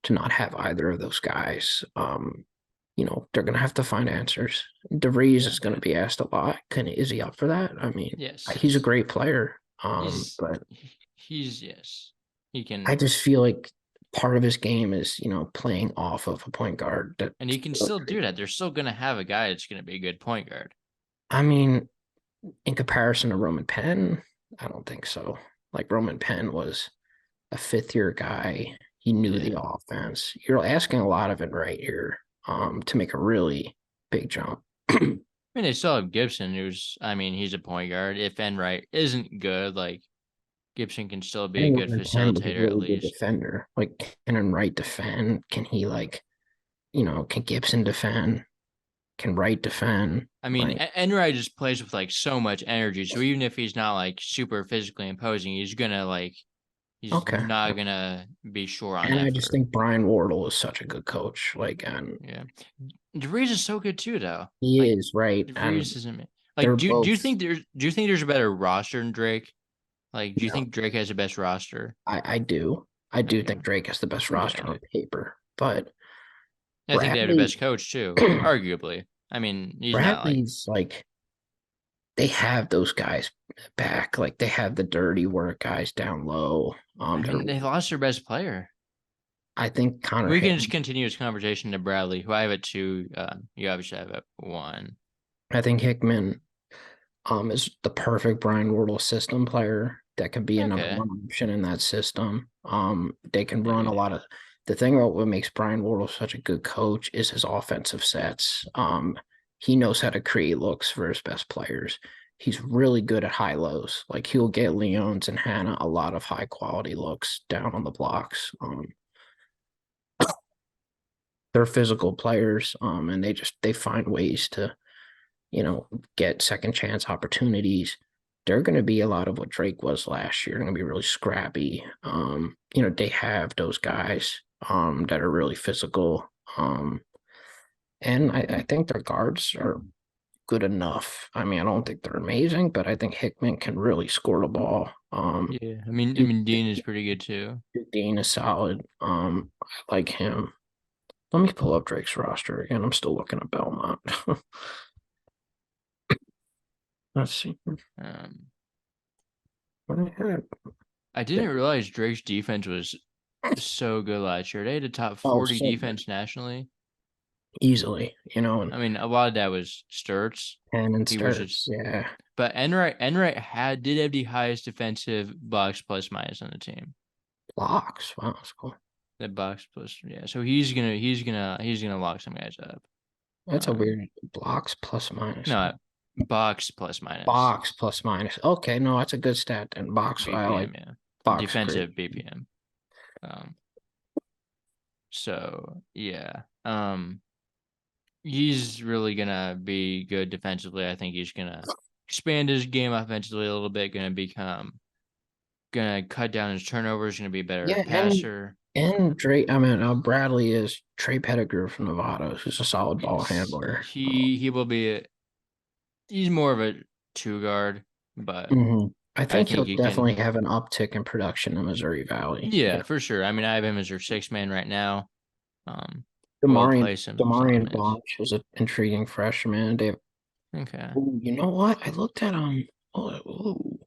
To not have either of those guys, they're going to have to find answers. DeVries is going to be asked a lot. Is he up for that? I mean, Yes, he's a great player, he's but he's yes, he I can, just feel like part of his game is, playing off of a point guard that. and he can still do that. They're still gonna have a guy that's gonna be a good point guard. I mean, in comparison to Roman Penn, I don't think so. Like Roman Penn was a fifth year guy. He knew Yeah, the offense. You're asking a lot of it right here, to make a really big jump. I mean, they still have Gibson, I mean, he's a point guard. If Enright isn't good, like Gibson can still be a And good Roman Penn was a facilitator at really good least. defender. Like, can Wright defend? Can he can Gibson defend? Can Wright defend? I mean, Like, Enright just plays with like so much energy. So even if he's not like super physically imposing, he's okay. not gonna be sure on And I just effort. think Brian Wardle is such a good coach. Like, and Yeah, DeVries is so good too, though. he Like is right. DeVries And isn't they're like. Do both, you think there's a better roster than Drake? Like, do you no, think Drake has the best roster? I do. I do Okay, think Drake has the best roster okay. on paper, but I think they have the Bradley, best coach too, arguably. I mean, he's not like. Bradley's like, they have those guys back. Like, they have the dirty work guys down low. I They're, mean, they lost their best player. I think Connor We can just Hickman, continue this conversation to Bradley, who I have at two. You obviously have at one. I think Hickman is the perfect Brian Wardle system player that can be a number Okay. one option in that system. They can run a Okay. lot of the thing about what makes Brian Wardle such a good coach is his offensive sets. He knows how to create looks for his best players. He's really good at high lows. Like, he'll get Leons and Hannah a lot of high quality looks down on the blocks. They're physical players, and they find ways to get second chance opportunities. They're going to be a lot of what Drake was last year. They're going to be really scrappy. They have those guys that are really physical. And I think their guards are good enough. I mean, I don't think they're amazing, but I think Hickman can really score the ball. Yeah. I Duke, mean, Dean is pretty good too. Duke Dean is solid. I like him. Let me pull up Drake's roster again. I'm still looking at Belmont. Let's see Um, what I had. I didn't realize Drake's defense was so good last year. They had a top Oh, 40 so defense nationally. easily, I and mean, a lot of that was Sturts. and He was starts. just, Yeah, but Enright did have the highest defensive box plus minus on the team. blocks. Wow, that's cool. The box plus, yeah. So he's gonna lock some guys up. That's a Um, weird blocks plus minus. no, box plus minus Box plus minus. Okay, no, that's a good stat. And box, I like BPM, yeah. box great. Defensive BPM. Um, so yeah. He's really gonna be good defensively. I think he's gonna expand his game offensively a little bit, gonna cut down his turnovers, gonna be a better Yeah, and passer. and Drake. I mean, Bradley is Trey Pettigrew from Nevada, who's a solid ball Yes. handler. He will be he's more of a two guard, but I I think think he'll he definitely can. have an uptick in production in Missouri Valley. Yeah, for sure. I mean, I have him as your six man right now. Um, we'll Demarian play some solid Demarian minutes. Blanche was an intriguing freshman. Okay. Ooh, you know what? I looked at Oh, ooh,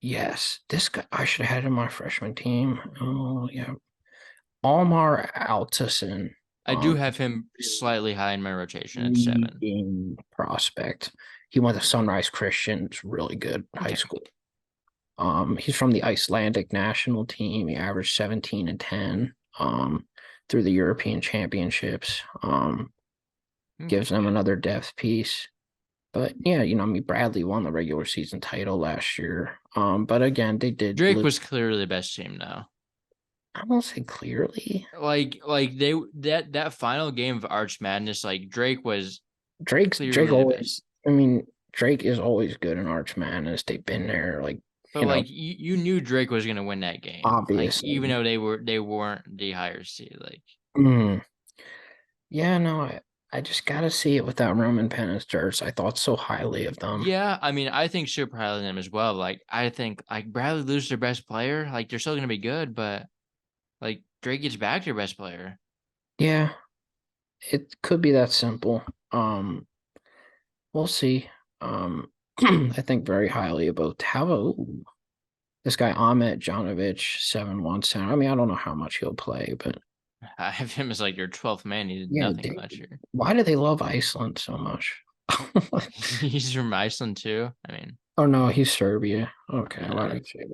yes, this guy I should have had in my freshman team. Oh yeah, Almar Altison. I do have him slightly high in my rotation at 7. Leading prospect. He went to Sunrise Christian. It's really good high Okay. school. He's from the Icelandic national team. He averaged 17 and 10 through the European Championships. Gives them Okay. another depth piece. But yeah, I mean, Bradley won the regular season title last year. But again, they did Drake lose. was clearly the best team though. I won't say clearly. Like they that final game of Arch Madness, like Drake was Drake clearly the always. best. I mean, Drake is always good in Arch Madness. They've been there, like But like you knew Drake was gonna win that game. Like even obviously. though they weren't the higher seed. Like Mm. Yeah, no, I just gotta see it without Roman Penn. I thought so highly of them. yeah, I mean I think super highly of them as well. Like I think like Bradley loses their best player, like they're still gonna be good, but like Drake gets back their best player. Yeah, it could be that simple. Um, we'll see. I think very highly about how about this guy Ahmet Janovic 7-1 center. I mean, I don't know how much he'll play, but I have him as like your 12th man. He did yeah, nothing much here. why do they love Iceland so much? He's from Iceland too. I mean, Oh no, he's Serbia. Okay, why uh, did I say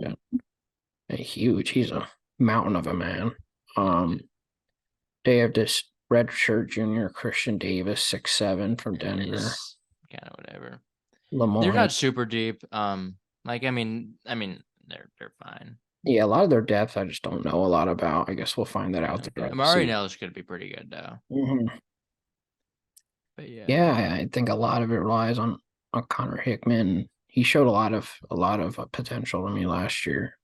that? Huge. He's a mountain of a man. yeah, Um, they have this red shirt junior Christian Davis, 6'7" from Denver. it's kind of whatever. They're Lemoyne. not super deep. Like I mean, they're fine. Yeah, a lot of their depth I just don't know a lot about. I guess we'll find that out Yeah, throughout the Amari season. Nellis could be pretty good though. Mhm. But yeah, Yeah, I think a lot of it relies on Connor Hickman. He showed a lot of potential to me last year.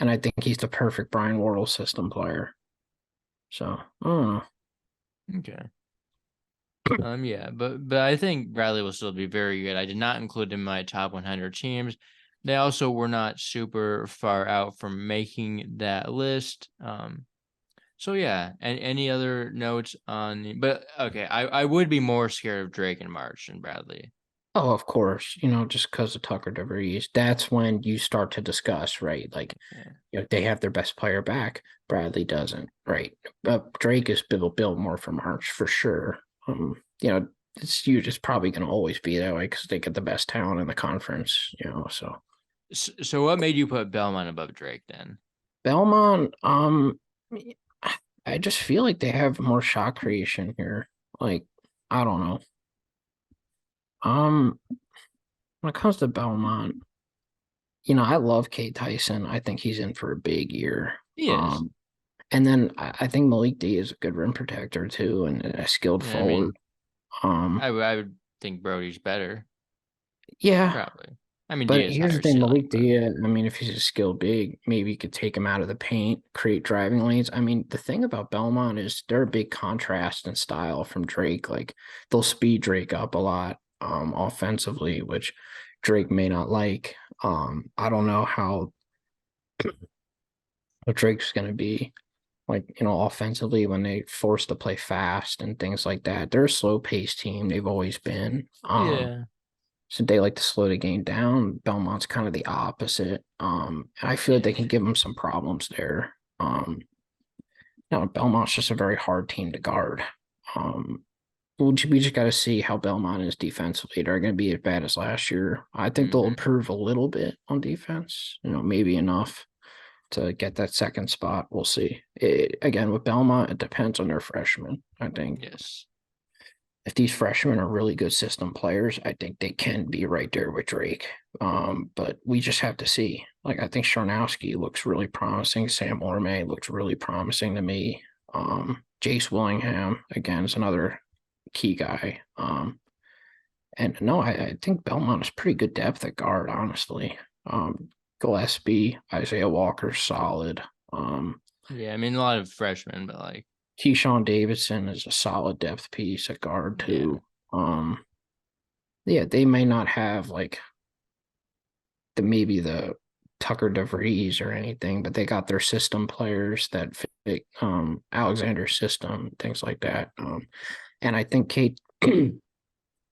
And I think he's the perfect Brian Wardle system player. So I don't know. okay. Yeah, but I think Bradley will still be very good. I did not include him in my top 100 teams. They also were not super far out from making that list. So yeah, and any other notes on but okay, I would be more scared of Drake in March than Bradley. Oh, of course, just because of Tucker DeVries, that's when you start to discuss, right? Like, Yeah. they have their best player back. Bradley doesn't, right? Drake is built more for March for sure. It's probably going to always be that way because they get the best talent in the conference, So So what made you put Belmont above Drake then? Belmont, I just feel like they have more shot creation here. Like, I don't know. Um, when it comes to Belmont, I love Kate Tyson. I think he's in for a big year. He is. Um, and then I think Malik D is a good rim protector too, and a skilled Yeah, I mean, forward. Um, I would think Brody's better, yeah, probably. I mean, D but is here's the higher thing, ceiling, Malik but D. I mean, if he's a skilled big, maybe you could take him out of the paint, create driving lanes. I mean, the thing about Belmont is they're a big contrast in style from Drake. Like they'll speed Drake up a lot, offensively, which Drake may not like. I don't know how what Drake's going to be like, offensively when they force to play fast and things like that. They're a slow paced team. They've always been. yeah, So they like to slow the game down. Belmont's kind of the opposite. I feel like they yeah, can give them some problems there. Belmont's just a very hard team to guard. Um, we just got to see how Belmont is defensively. They're going to be as bad as last year. I think they'll hmm improve a little bit on defense. Maybe enough to get that second spot. We'll see. Again, with Belmont, it depends on their freshmen. I think yes. if these freshmen are really good system players, I think they can be right there with Drake. But we just have to see. Like I think Sharnowski looks really promising. Sam Orme looks really promising to me. Jace Willingham again is another key guy. And no, I think Belmont is pretty good depth at guard, honestly. Gillespie, Isaiah Walker, solid. Yeah, I mean a lot of freshmen, but like Keyshawn Davidson is a solid depth piece at guard yeah, too. Um, yeah, they may not have like maybe the Tucker DeVries or anything, but they got their system players that fit Alexander's system, things like that. And I think Kate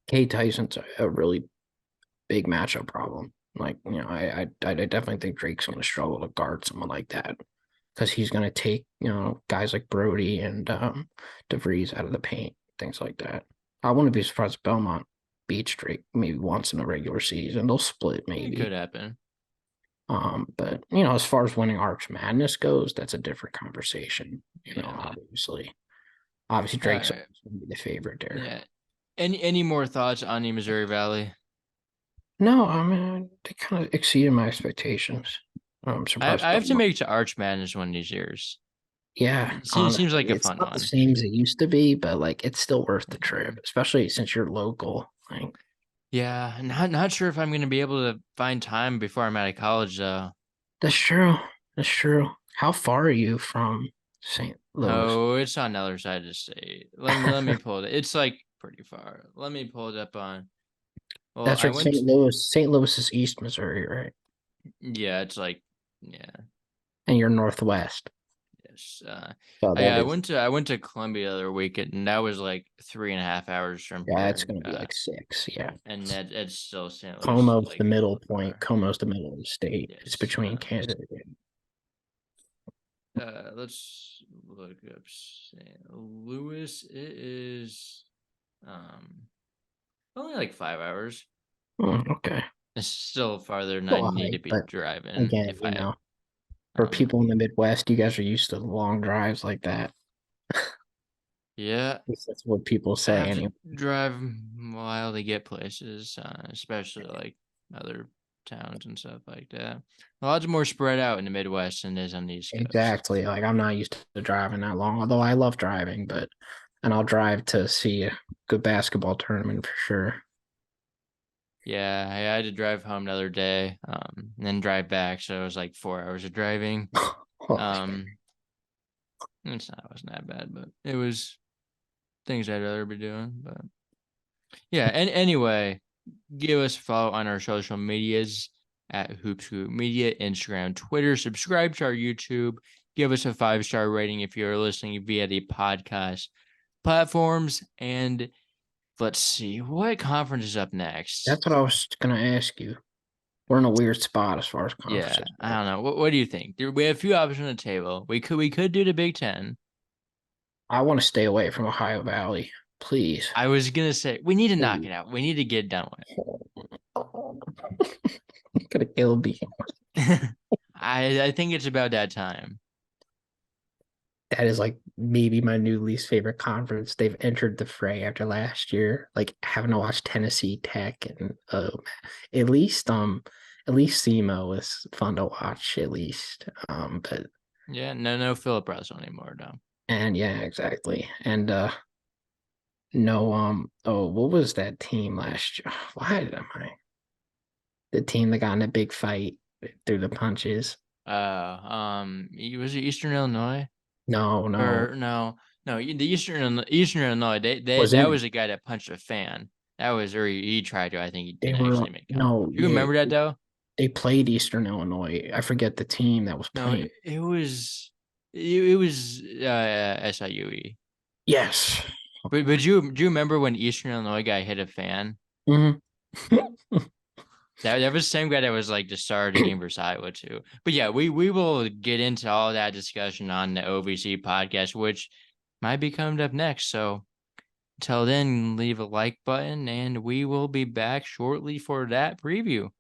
Kate Tyson's a really big matchup problem. Like, I definitely think Drake's going to struggle to guard someone like that. because he's going to take, guys like Brody and DeVries out of the paint, things like that. I wouldn't be surprised if Belmont beat Drake maybe once in a regular season. They'll split It could maybe. happen. But as far as winning Arch Madness goes, that's a different conversation. Yeah. Obviously All Drake's right. going to be the favorite there. Yeah. Any more thoughts on the Missouri Valley? No, I mean they kind of exceeded my expectations. I'm surprised I have to Belmont. make to Arch Madness one of these years. Yeah, Seems like honestly, a it's fun not the one. same as it used to be, but like it's still worth the trip, especially since you're local. Like Yeah, not sure if I'm gonna be able to find time before I'm out of college though. that's true. That's true. How far are you from St. Louis? Oh, it's on the other side of the state. Let me pull it. It's like pretty far. Let me pull it up on. Well, That's I right, went. St. Louis. St. Louis is East Missouri, right? Yeah, it's like yeah. And you're Northwest. Yes. So that is, I went to Columbia the other weekend, and that was like 3.5 hours from yeah, it's here. going to be like 6. Yeah. And that's still St. Louis, Como's the like middle hella point. far. Como's the middle of the state. It's Yes. between Kansas. Let's look up St. Louis. It is um only like 5 hours. Okay. It's still farther than I Well, need to be but driving again, if I for um people in the Midwest, you guys are used to long drives like that. yeah. At least that's what people I say have to anyway. drive a while to get places, especially like other towns and stuff like that. A lot more spread out in the Midwest than it is on the East Coast. Exactly. Like I'm not used to driving that long, although I love driving, and I'll drive to see a good basketball tournament for sure. Yeah, I had to drive home the other day, and then drive back, so it was like 4 hours of driving. Holy- Um, it wasn't that bad, but it was things I'd rather be doing. But yeah, and anyway, give us a follow on our social medias at Hoop Scoop Media, Instagram, Twitter. Subscribe to our YouTube. Give us a 5-star rating if you're listening via the podcast platforms. And let's see, what conference is up next? That's what I was gonna ask you. We're in a weird spot as far as Yeah, conferences I go. don't know. What do you think? We have a few options on the table. We could do the Big Ten. I want to stay away from Ohio Valley, please. I was gonna say we need to knock Please. it out. We need to get done Gonna kill me. with. I think it's about that time. That is like maybe my new least favorite conference. They've entered the fray after last year. Like having to watch Tennessee Tech and at least SEMO was fun to watch at least. But Yeah, no Philip Russell anymore though. and yeah, exactly. And no oh what was that team last year? Why am I the team that got in a big fight through the punches? Was it Eastern Illinois No, no. or no, the Eastern Illinois. They Was that in was the guy that punched a fan. That was or he tried to. I think he they didn't were actually make contact. no, Do you yeah, remember that though? they played Eastern Illinois. I forget the team that was No, playing. it was SIUE. Yes. But do you remember when Eastern Illinois guy hit a fan? Mhm. That was the same guy that was like the star of the game versus Iowa too. But yeah, we will get into all that discussion on the OVC podcast, which might be coming up next. So until then, leave a like button and we will be back shortly for that preview.